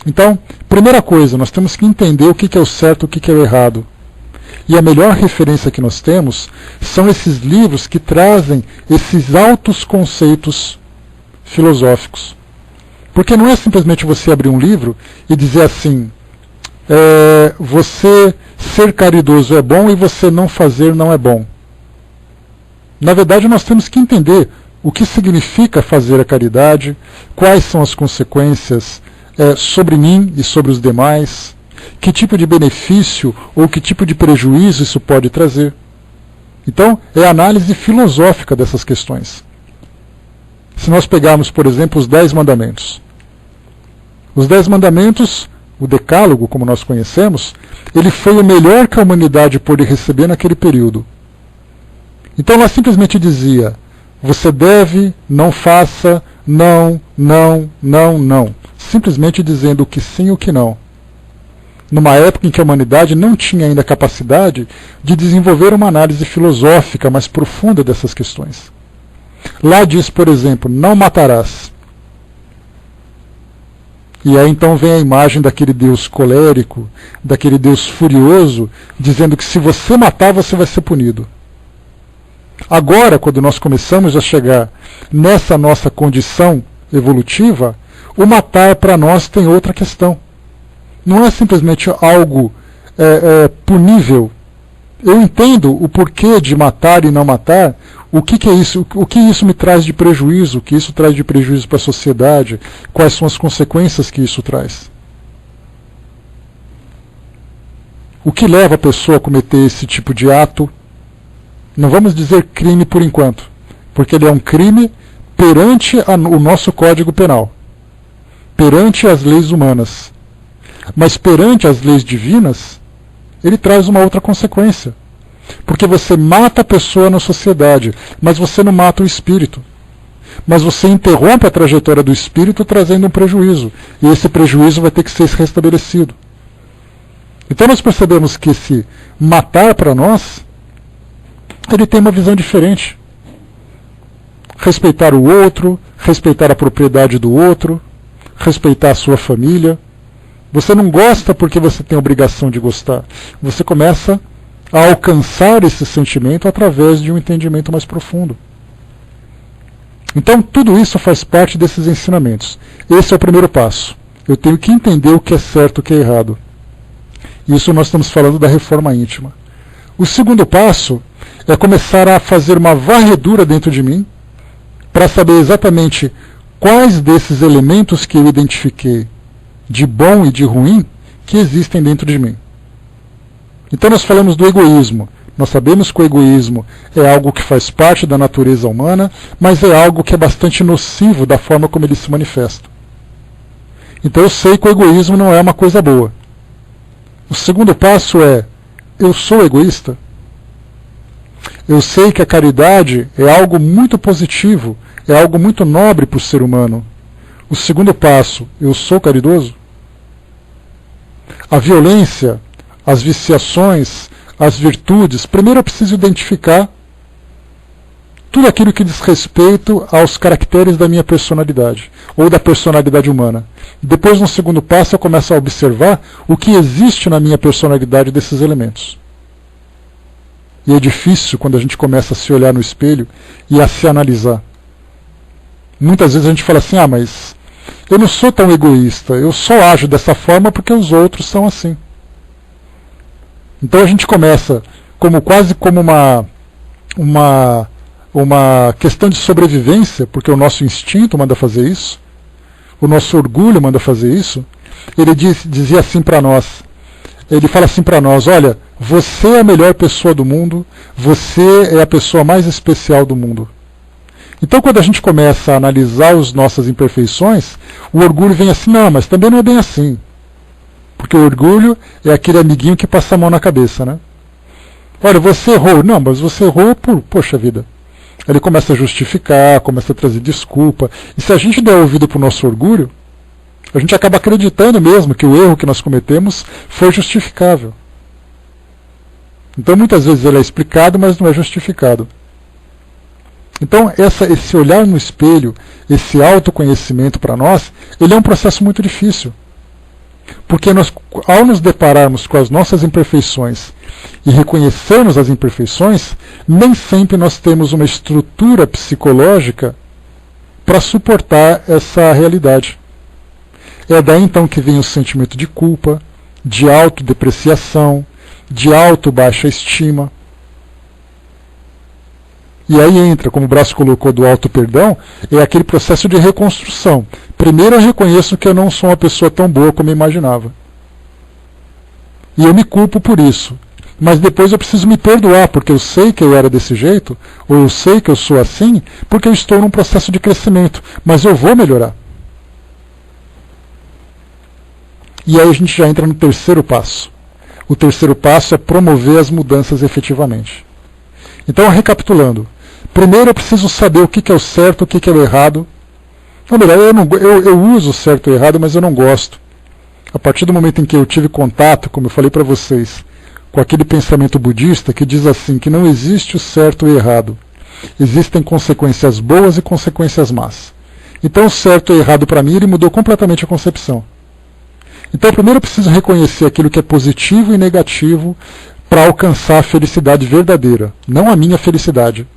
Então, primeira coisa, nós temos que entender o que é o certo, o que é o errado. E a melhor referência que nós temos são esses livros que trazem esses altos conceitos filosóficos. Porque não é simplesmente você abrir um livro e dizer assim, você ser caridoso é bom e você não fazer não é bom. Na verdade, nós temos que entender o que significa fazer a caridade, quais são as consequências sobre mim e sobre os demais, que tipo de benefício ou que tipo de prejuízo isso pode trazer. Então, é a análise filosófica dessas questões. Se nós pegarmos, por exemplo, os 10 mandamentos. Os 10 mandamentos, o decálogo, como nós conhecemos, ele foi o melhor que a humanidade pôde receber naquele período. Então ela simplesmente dizia, você deve, não faça, não, não, não, não. Simplesmente dizendo o que sim e o que não. Numa época em que a humanidade não tinha ainda capacidade de desenvolver uma análise filosófica mais profunda dessas questões. Lá diz, por exemplo, não matarás. E aí então vem a imagem daquele Deus colérico, daquele Deus furioso, dizendo que se você matar, você vai ser punido. Agora, quando nós começamos a chegar nessa nossa condição evolutiva, o matar para nós tem outra questão. Não é simplesmente algo punível. Eu entendo o porquê de matar e não matar, o que é isso, o que isso me traz de prejuízo, o que isso traz de prejuízo para a sociedade, quais são as consequências que isso traz. O que leva a pessoa a cometer esse tipo de ato? Não vamos dizer crime por enquanto, porque ele é um crime perante o nosso Código Penal, perante as leis humanas. Mas perante as leis divinas, ele traz uma outra consequência. Porque você mata a pessoa na sociedade, mas você não mata o espírito. Mas você interrompe a trajetória do espírito trazendo um prejuízo. E esse prejuízo vai ter que ser restabelecido. Então nós percebemos que esse matar para nós ele tem uma visão diferente. Respeitar o outro, respeitar a propriedade do outro, respeitar a sua família. Você não gosta porque você tem a obrigação de gostar. Você começa a alcançar esse sentimento através de um entendimento mais profundo. Então, tudo isso faz parte desses ensinamentos. Esse é o primeiro passo. Eu tenho que entender o que é certo e o que é errado. Isso nós estamos falando da reforma íntima. O segundo passo é começar a fazer uma varredura dentro de mim para saber exatamente quais desses elementos que eu identifiquei de bom e de ruim que existem dentro de mim. Então nós falamos do egoísmo. Nós sabemos que o egoísmo é algo que faz parte da natureza humana, mas é algo que é bastante nocivo da forma como ele se manifesta. Então eu sei que o egoísmo não é uma coisa boa. O segundo passo é: eu sou egoísta? Eu sei que a caridade é algo muito positivo, é algo muito nobre para o ser humano. O segundo passo: eu sou caridoso? A violência, as viciações, as virtudes, primeiro eu preciso identificar tudo aquilo que diz respeito aos caracteres da minha personalidade, ou da personalidade humana. Depois, no segundo passo, eu começo a observar o que existe na minha personalidade desses elementos. E é difícil quando a gente começa a se olhar no espelho e a se analisar. Muitas vezes a gente fala assim: ah, mas eu não sou tão egoísta, eu só ajo dessa forma porque os outros são assim. Então a gente começa quase como uma questão de sobrevivência, porque o nosso instinto manda fazer isso, o nosso orgulho manda fazer isso. Ele dizia assim para nós, ele fala assim para nós: olha, você é a melhor pessoa do mundo, você é a pessoa mais especial do mundo. Então quando a gente começa a analisar as nossas imperfeições, o orgulho vem assim: não, mas também não é bem assim. Porque o orgulho é aquele amiguinho que passa a mão na cabeça, né? Olha, você errou. Não, mas você errou por, poxa vida. Ele começa a justificar, começa a trazer desculpa. E se a gente der ouvido para o nosso orgulho, a gente acaba acreditando mesmo que o erro que nós cometemos foi justificável. Então muitas vezes ele é explicado, mas não é justificado. Então esse olhar no espelho, esse autoconhecimento para nós, ele é um processo muito difícil. Porque nós, ao nos depararmos com as nossas imperfeições e reconhecermos as imperfeições, nem sempre nós temos uma estrutura psicológica para suportar essa realidade. É daí então que vem o sentimento de culpa, de autodepreciação, de auto-baixa estima. E aí entra, como o Braço colocou, do auto-perdão, é aquele processo de reconstrução. Primeiro eu reconheço que eu não sou uma pessoa tão boa como eu imaginava. E eu me culpo por isso. Mas depois eu preciso me perdoar, porque eu sei que eu era desse jeito, ou eu sei que eu sou assim, porque eu estou num processo de crescimento. Mas eu vou melhorar. E aí a gente já entra no terceiro passo. O terceiro passo é promover as mudanças efetivamente. Então, recapitulando. Primeiro eu preciso saber o que é o certo, o que é o errado. Ou melhor, eu uso o certo e o errado, mas eu não gosto. A partir do momento em que eu tive contato, como eu falei para vocês, com aquele pensamento budista que diz assim, que não existe o certo e o errado. Existem consequências boas e consequências más. Então o certo e o errado para mim, ele mudou completamente a concepção. Então primeiro eu preciso reconhecer aquilo que é positivo e negativo para alcançar a felicidade verdadeira, não a minha felicidade.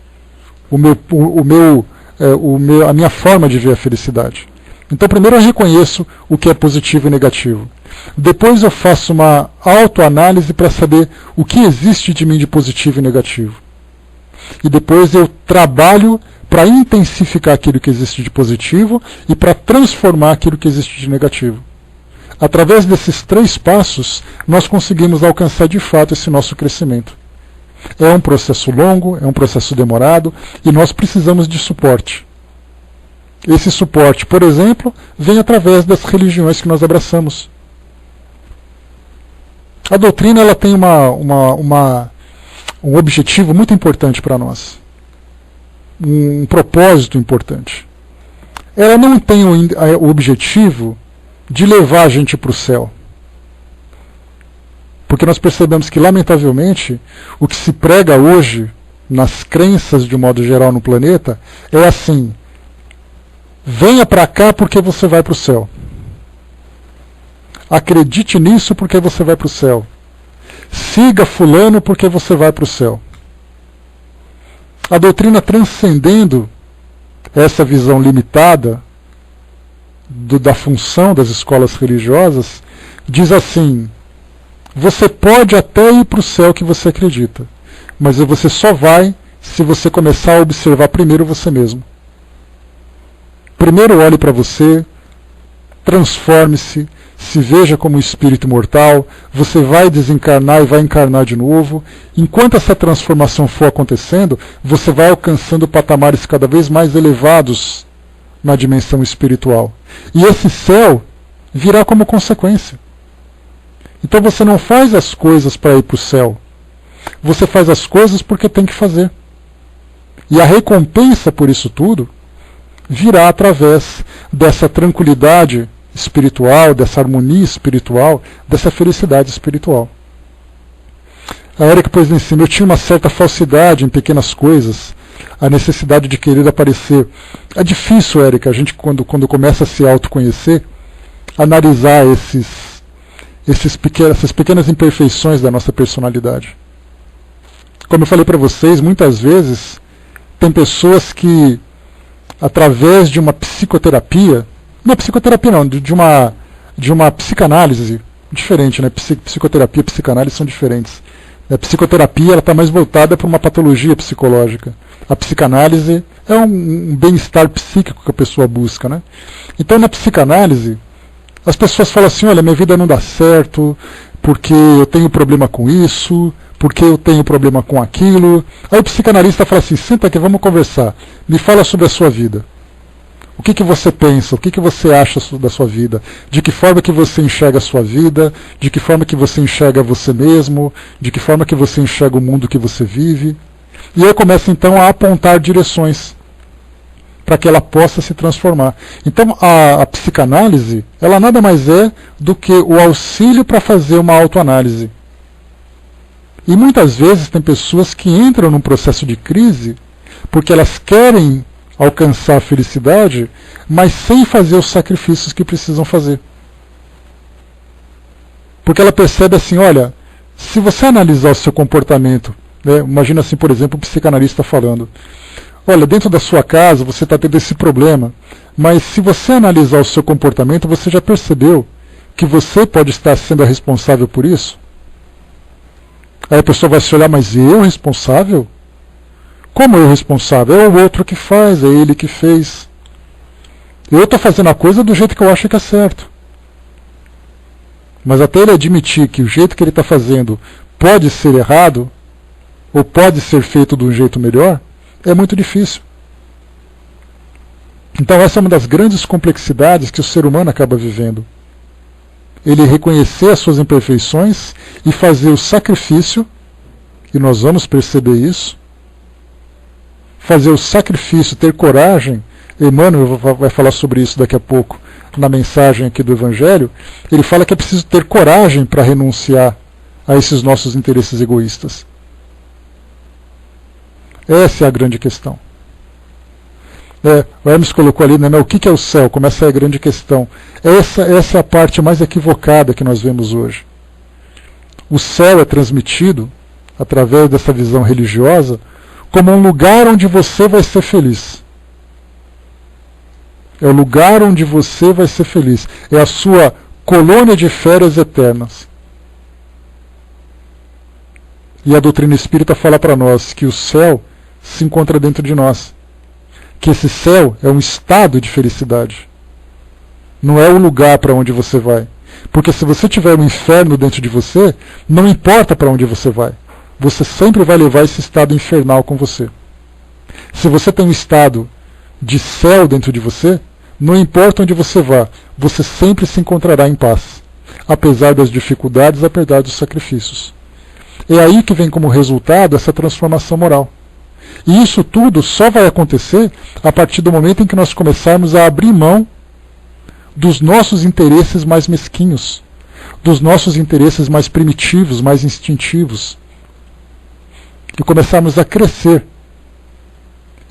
A minha forma de ver a felicidade. Então primeiro eu reconheço o que é positivo e negativo. Depois eu faço uma autoanálise para saber o que existe de mim de positivo e negativo. E depois eu trabalho para intensificar aquilo que existe de positivo e para transformar aquilo que existe de negativo. Através desses 3 passos, nós conseguimos alcançar de fato esse nosso crescimento. É um processo longo, é um processo demorado, e nós precisamos de suporte. Esse suporte, por exemplo, vem através das religiões que nós abraçamos. A doutrina ela tem um objetivo muito importante para nós. Um propósito importante. Ela não tem o objetivo de levar a gente para o céu. Porque nós percebemos que, lamentavelmente, o que se prega hoje nas crenças de um modo geral no planeta, é assim: venha para cá porque você vai para o céu. Acredite nisso porque você vai para o céu. Siga fulano porque você vai para o céu. A doutrina, transcendendo essa visão limitada da função das escolas religiosas, diz assim: você pode até ir para o céu que você acredita, mas você só vai se você começar a observar primeiro você mesmo. Primeiro olhe para você, transforme-se, se veja como um espírito imortal, você vai desencarnar e vai encarnar de novo. Enquanto essa transformação for acontecendo, você vai alcançando patamares cada vez mais elevados na dimensão espiritual. E esse céu virá como consequência. Então você não faz as coisas para ir para o céu. Você faz as coisas porque tem que fazer. E a recompensa por isso tudo virá através dessa tranquilidade espiritual, dessa harmonia espiritual, dessa felicidade espiritual. A Érica pôs em cima: eu tinha uma certa falsidade em pequenas coisas, a necessidade de querer aparecer. É difícil, Érica, a gente quando começa a se autoconhecer, analisar essas pequenas imperfeições da nossa personalidade. Como eu falei para vocês, muitas vezes tem pessoas que, através de uma psicoterapia, não psicoterapia não, de uma psicanálise diferente, né? Psicoterapia e psicanálise são diferentes. A psicoterapia ela está mais voltada para uma patologia psicológica. A psicanálise é um bem-estar psíquico que a pessoa busca, né? Então, na psicanálise, as pessoas falam assim: olha, minha vida não dá certo, porque eu tenho problema com isso, porque eu tenho problema com aquilo. Aí o psicanalista fala assim: senta aqui, vamos conversar, me fala sobre a sua vida. O que você pensa? O que você acha da sua vida? De que forma que você enxerga a sua vida? De que forma que você enxerga você mesmo? De que forma que você enxerga o mundo que você vive? E aí começa então a apontar direções para que ela possa se transformar. Então a psicanálise, ela nada mais é do que o auxílio para fazer uma autoanálise. E muitas vezes tem pessoas que entram num processo de crise porque elas querem alcançar a felicidade, mas sem fazer os sacrifícios que precisam fazer. Porque ela percebe assim: olha, se você analisar o seu comportamento, né, imagina assim, por exemplo, o psicanalista falando: olha, dentro da sua casa você está tendo esse problema, mas se você analisar o seu comportamento, você já percebeu que você pode estar sendo a responsável por isso? Aí a pessoa vai se olhar: mas eu responsável? Como eu responsável? É o outro que faz, é ele que fez. Eu estou fazendo a coisa do jeito que eu acho que é certo. Mas até ele admitir que o jeito que ele está fazendo pode ser errado, ou pode ser feito de um jeito melhor, é muito difícil. Então essa é uma das grandes complexidades que o ser humano acaba vivendo. Ele reconhecer as suas imperfeições e fazer o sacrifício, e nós vamos perceber isso, fazer o sacrifício, ter coragem. Emmanuel vai falar sobre isso daqui a pouco, na mensagem aqui do Evangelho. Ele fala que é preciso ter coragem para renunciar a esses nossos interesses egoístas. Essa é a grande questão. O Hermes colocou ali, né, o que é o céu? Como essa é a grande questão. Essa é a parte mais equivocada que nós vemos hoje. O céu é transmitido, através dessa visão religiosa, como um lugar onde você vai ser feliz. É o lugar onde você vai ser feliz. É a sua colônia de férias eternas. E a doutrina espírita fala para nós que o céu se encontra dentro de nós. Que esse céu é um estado de felicidade. Não é o lugar para onde você vai. Porque se você tiver um inferno dentro de você, não importa para onde você vai. Você sempre vai levar esse estado infernal com você. Se você tem um estado de céu dentro de você, não importa onde você vá, você sempre se encontrará em paz, apesar das dificuldades, apesar dos sacrifícios. É aí que vem como resultado essa transformação moral. E isso tudo só vai acontecer a partir do momento em que nós começarmos a abrir mão dos nossos interesses mais mesquinhos, dos nossos interesses mais primitivos, mais instintivos. e começarmos a crescer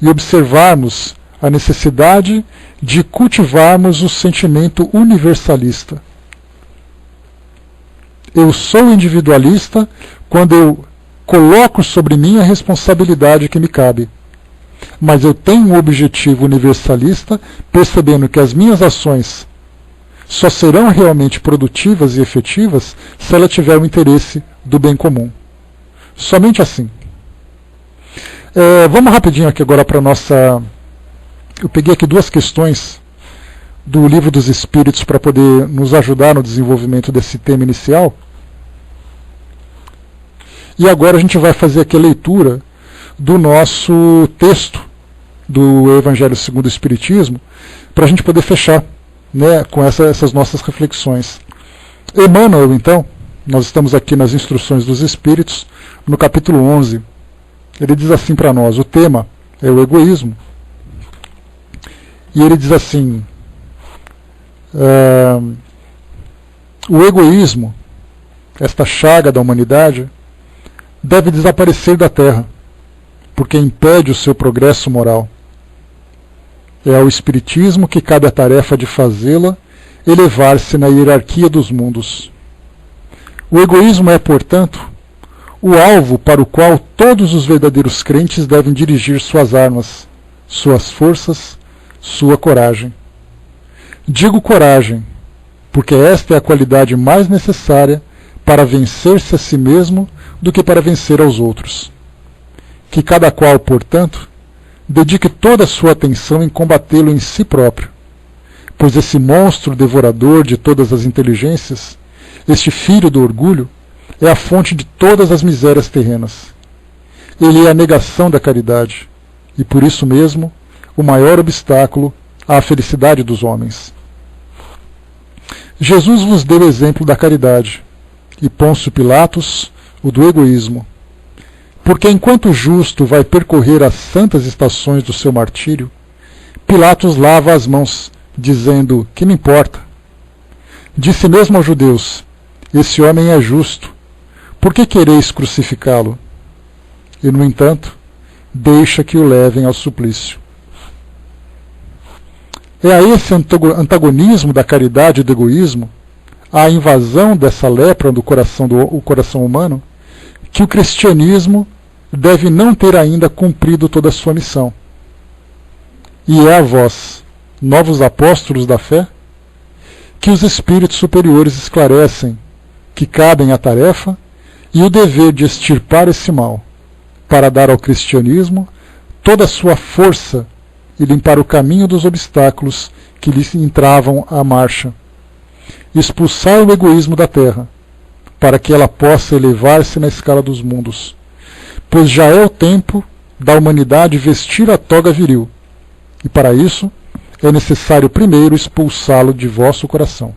e observarmos a necessidade de cultivarmos o sentimento universalista. Eu sou individualista quando eu coloco sobre mim a responsabilidade que me cabe. Mas eu tenho um objetivo universalista, percebendo que as minhas ações só serão realmente produtivas e efetivas se ela tiver o interesse do bem comum. Somente assim. Vamos rapidinho aqui agora para a nossa... Eu peguei aqui 2 questões do Livro dos Espíritos para poder nos ajudar no desenvolvimento desse tema inicial. E agora a gente vai fazer aqui a leitura do nosso texto do Evangelho segundo o Espiritismo, para a gente poder fechar, né, com essas nossas reflexões. Emmanuel, então, nós estamos aqui nas Instruções dos Espíritos, no capítulo 11. Ele diz assim para nós, o tema é o egoísmo. E ele diz assim, o egoísmo, esta chaga da humanidade, deve desaparecer da Terra, porque impede o seu progresso moral. É ao Espiritismo que cabe a tarefa de fazê-la elevar-se na hierarquia dos mundos. O egoísmo é, portanto, o alvo para o qual todos os verdadeiros crentes devem dirigir suas armas, suas forças, sua coragem. Digo coragem, porque esta é a qualidade mais necessária para vencer-se a si mesmo do que para vencer aos outros. Que cada qual, portanto, dedique toda a sua atenção em combatê-lo em si próprio, pois esse monstro devorador de todas as inteligências, este filho do orgulho, é a fonte de todas as misérias terrenas. Ele é a negação da caridade, e por isso mesmo, o maior obstáculo à felicidade dos homens. Jesus vos deu o exemplo da caridade, e Pôncio Pilatos o do egoísmo. Porque enquanto o justo vai percorrer as santas estações do seu martírio, Pilatos lava as mãos, dizendo, que me importa? Disse mesmo aos judeus, esse homem é justo, por que quereis crucificá-lo? E, no entanto, deixa que o levem ao suplício. É a esse antagonismo da caridade e do egoísmo, a invasão dessa lepra do coração humano, que o cristianismo deve não ter ainda cumprido toda a sua missão. E é a vós, novos apóstolos da fé, que os espíritos superiores esclarecem que cabem a tarefa e o dever de extirpar esse mal, para dar ao cristianismo toda a sua força e limpar o caminho dos obstáculos que lhe entravam à marcha. Expulsar o egoísmo da terra, para que ela possa elevar-se na escala dos mundos, pois já é o tempo da humanidade vestir a toga viril, e para isso é necessário primeiro expulsá-lo de vosso coração.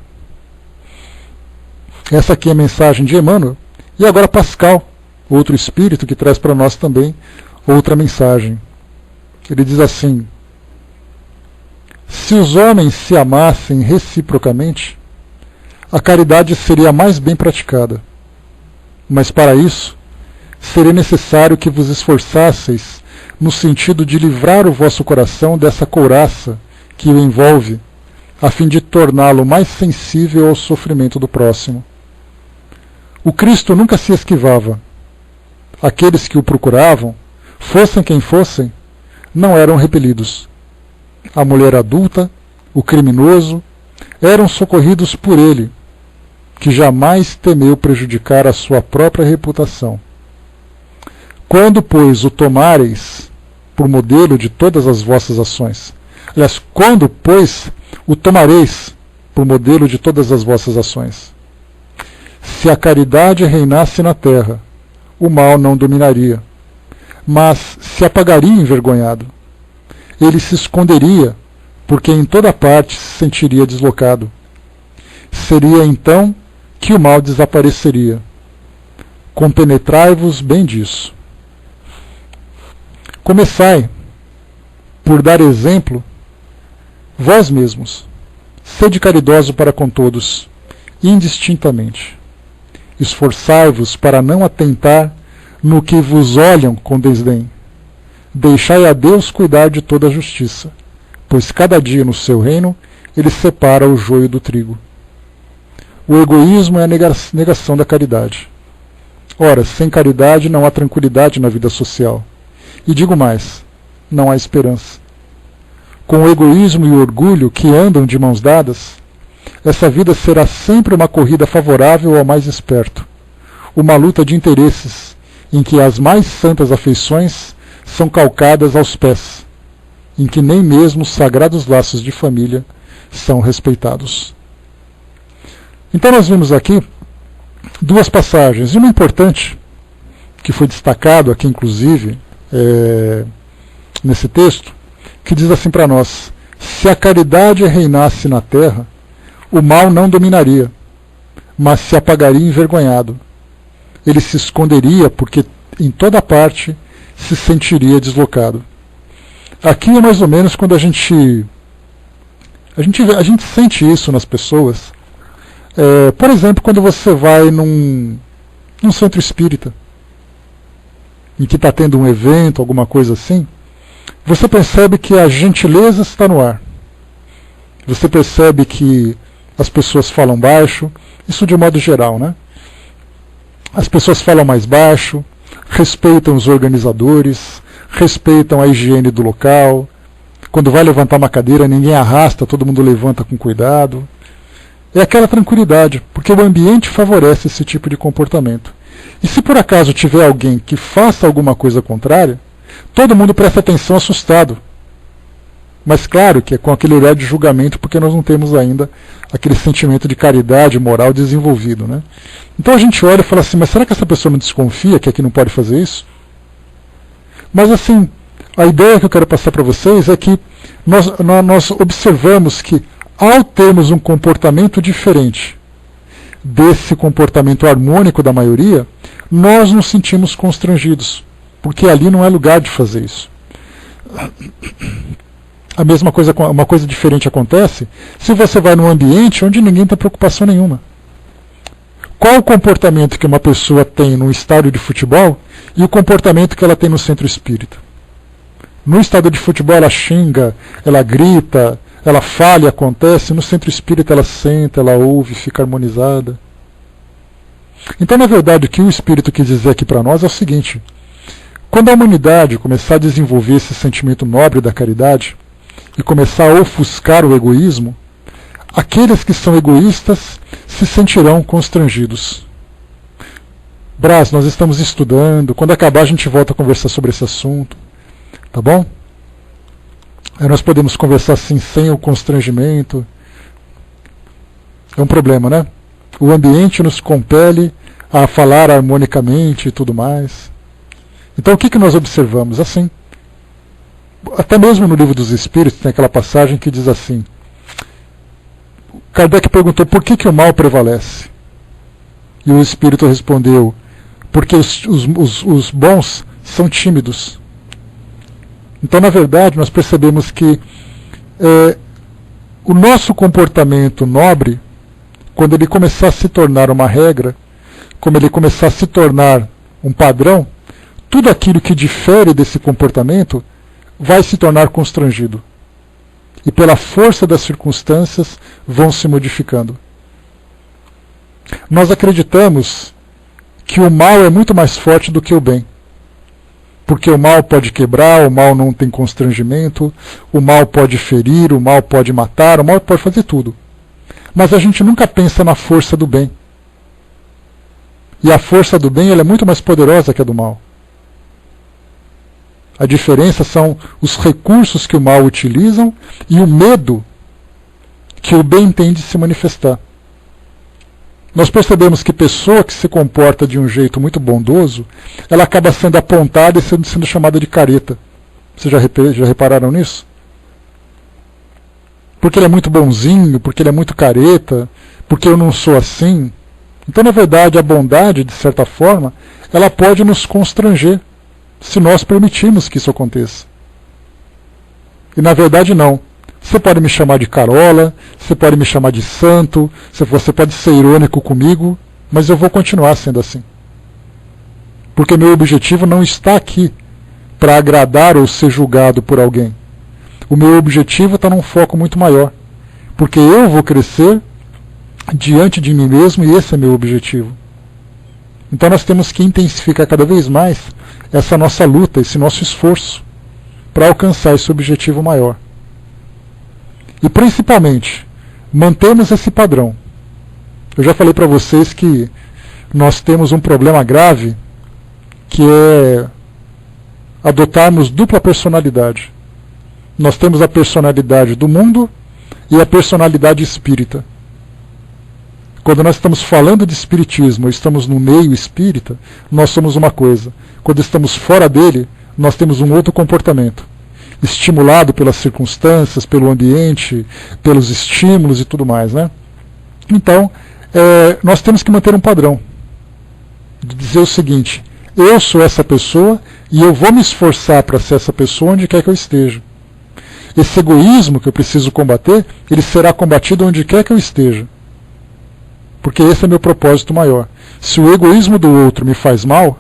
Essa aqui é a mensagem de Emmanuel, e agora Pascal, outro espírito que traz para nós também outra mensagem. Ele diz assim, se os homens se amassem reciprocamente, a caridade seria mais bem praticada. Mas para isso, seria necessário que vos esforçasseis no sentido de livrar o vosso coração dessa couraça que o envolve, a fim de torná-lo mais sensível ao sofrimento do próximo. O Cristo nunca se esquivava. Aqueles que o procuravam, fossem quem fossem, não eram repelidos. A mulher adulta, o criminoso, eram socorridos por ele, que jamais temeu prejudicar a sua própria reputação. Quando, pois, o tomareis por modelo de todas as vossas ações, aliás, quando, pois, o tomareis por modelo de todas as vossas ações, se a caridade reinasse na terra, o mal não dominaria, mas se apagaria envergonhado. Ele se esconderia, porque em toda parte se sentiria deslocado. Seria então que o mal desapareceria. Compenetrai-vos bem disso. Começai por dar exemplo vós mesmos. Sede caridoso para com todos, indistintamente. Esforçai-vos para não atentar no que vos olham com desdém. Deixai a Deus cuidar de toda a justiça, pois cada dia no seu reino ele separa o joio do trigo. O egoísmo é a negação da caridade. Ora, sem caridade não há tranquilidade na vida social. E digo mais, não há esperança. Com o egoísmo e o orgulho que andam de mãos dadas, essa vida será sempre uma corrida favorável ao mais esperto, uma luta de interesses, em que as mais santas afeições são calcadas aos pés, em que nem mesmo os sagrados laços de família são respeitados. Então nós vimos aqui duas passagens, e uma importante, que foi destacado aqui inclusive, nesse texto, que diz assim para nós: se a caridade reinasse na terra, o mal não dominaria, mas se apagaria envergonhado. Ele se esconderia porque em toda parte se sentiria deslocado. Aqui é mais ou menos quando a gente sente isso nas pessoas. Por exemplo, quando você vai num centro espírita, em que está tendo um evento, alguma coisa assim, você percebe que a gentileza está no ar. Você percebe que as pessoas falam baixo, isso de modo geral, né? As pessoas falam mais baixo, respeitam os organizadores, respeitam a higiene do local. Quando vai levantar uma cadeira, ninguém arrasta, todo mundo levanta com cuidado. É aquela tranquilidade, porque o ambiente favorece esse tipo de comportamento. E se por acaso tiver alguém que faça alguma coisa contrária, todo mundo presta atenção assustado. Mas claro que é com aquele olhar de julgamento, porque nós não temos ainda aquele sentimento de caridade moral desenvolvido, né? Então a gente olha e fala assim, mas será que essa pessoa não desconfia que aqui não pode fazer isso? Mas assim, a ideia que eu quero passar para vocês é que nós observamos que ao termos um comportamento diferente desse comportamento harmônico da maioria, nós nos sentimos constrangidos, porque ali não é lugar de fazer isso. A mesma coisa, uma coisa diferente acontece se você vai num ambiente onde ninguém tem preocupação nenhuma. Qual o comportamento que uma pessoa tem num estádio de futebol e o comportamento que ela tem no centro espírita? No estádio de futebol ela xinga, ela grita, ela fala e acontece. No centro espírita ela senta, ela ouve, fica harmonizada. Então, na verdade, o que o Espírito quis dizer aqui para nós é o seguinte: quando a humanidade começar a desenvolver esse sentimento nobre da caridade e começar a ofuscar o egoísmo, aqueles que são egoístas se sentirão constrangidos. Brás, nós estamos estudando, quando acabar a gente volta a conversar sobre esse assunto, tá bom? Aí nós podemos conversar assim, sem o constrangimento. É um problema, né? O ambiente nos compele a falar harmonicamente e tudo mais. Então o que nós observamos? Assim, até mesmo no Livro dos Espíritos tem aquela passagem que diz assim: Kardec perguntou por que o mal prevalece? E o Espírito respondeu: porque os bons são tímidos. Então, na verdade, nós percebemos que o nosso comportamento nobre, quando ele começar a se tornar uma regra, como ele começar a se tornar um padrão, tudo aquilo que difere desse comportamento vai se tornar constrangido. E pela força das circunstâncias vão se modificando. Nós acreditamos que o mal é muito mais forte do que o bem. Porque o mal pode quebrar, o mal não tem constrangimento, o mal pode ferir, o mal pode matar, o mal pode fazer tudo. Mas a gente nunca pensa na força do bem. E a força do bem ela é muito mais poderosa que a do mal. A diferença são os recursos que o mal utilizam e o medo que o bem tem de se manifestar. Nós percebemos que pessoa que se comporta de um jeito muito bondoso, ela acaba sendo apontada e sendo chamada de careta. Vocês já repararam nisso? Porque ele é muito bonzinho, porque ele é muito careta, porque eu não sou assim. Então, na verdade, a bondade, de certa forma, ela pode nos constranger, se nós permitirmos que isso aconteça. E na verdade não. Você pode me chamar de carola, você pode me chamar de santo, você pode ser irônico comigo, mas eu vou continuar sendo assim. Porque meu objetivo não está aqui para agradar ou ser julgado por alguém. O meu objetivo está num foco muito maior. Porque eu vou crescer diante de mim mesmo e esse é meu objetivo. Então nós temos que intensificar cada vez mais essa nossa luta, esse nosso esforço para alcançar esse objetivo maior. E principalmente, mantermos esse padrão. Eu já falei para vocês que nós temos um problema grave, que é adotarmos dupla personalidade. Nós temos a personalidade do mundo e a personalidade espírita. Quando nós estamos falando de espiritismo, estamos no meio espírita, nós somos uma coisa. Quando estamos fora dele, nós temos um outro comportamento, estimulado pelas circunstâncias, pelo ambiente, pelos estímulos e tudo mais, né? Então, nós temos que manter um padrão, de dizer o seguinte: eu sou essa pessoa e eu vou me esforçar para ser essa pessoa onde quer que eu esteja. Esse egoísmo que eu preciso combater, ele será combatido onde quer que eu esteja. Porque esse é meu propósito maior. Se o egoísmo do outro me faz mal,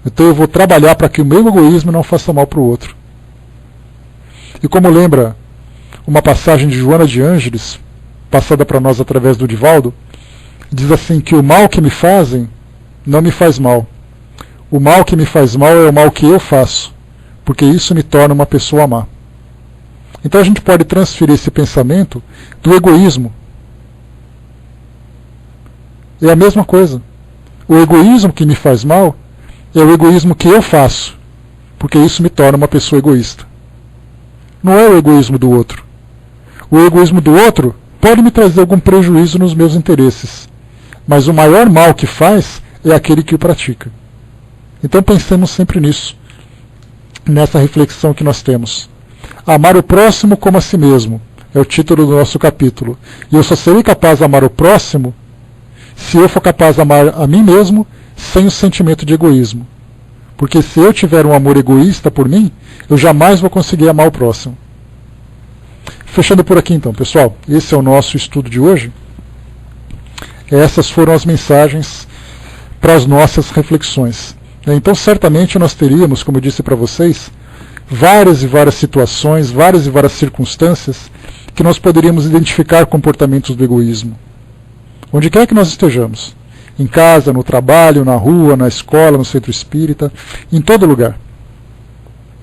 então eu vou trabalhar para que o meu egoísmo não faça mal para o outro. E como lembra uma passagem de Joana de Ângeles, passada para nós através do Divaldo, diz assim que o mal que me fazem não me faz mal. O mal que me faz mal é o mal que eu faço, porque isso me torna uma pessoa má. Então a gente pode transferir esse pensamento do egoísmo. É a mesma coisa. O egoísmo que me faz mal é o egoísmo que eu faço, porque isso me torna uma pessoa egoísta. Não é o egoísmo do outro. O egoísmo do outro pode me trazer algum prejuízo nos meus interesses, mas o maior mal que faz é aquele que o pratica. Então pensemos sempre nisso, nessa reflexão que nós temos. Amar o próximo como a si mesmo é o título do nosso capítulo. E eu só serei capaz de amar o próximo se eu for capaz de amar a mim mesmo sem o sentimento de egoísmo. Porque se eu tiver um amor egoísta por mim, eu jamais vou conseguir amar o próximo. Fechando por aqui então, pessoal, esse é o nosso estudo de hoje. Essas foram as mensagens para as nossas reflexões. Então certamente nós teríamos, como eu disse para vocês, várias e várias situações, várias e várias circunstâncias que nós poderíamos identificar comportamentos do egoísmo. Onde quer que nós estejamos, em casa, no trabalho, na rua, na escola, no centro espírita, em todo lugar.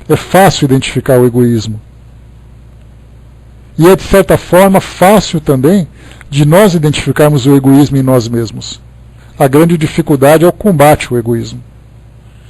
É fácil identificar o egoísmo. E é, de certa forma, fácil também de nós identificarmos o egoísmo em nós mesmos. A grande dificuldade é o combate ao egoísmo.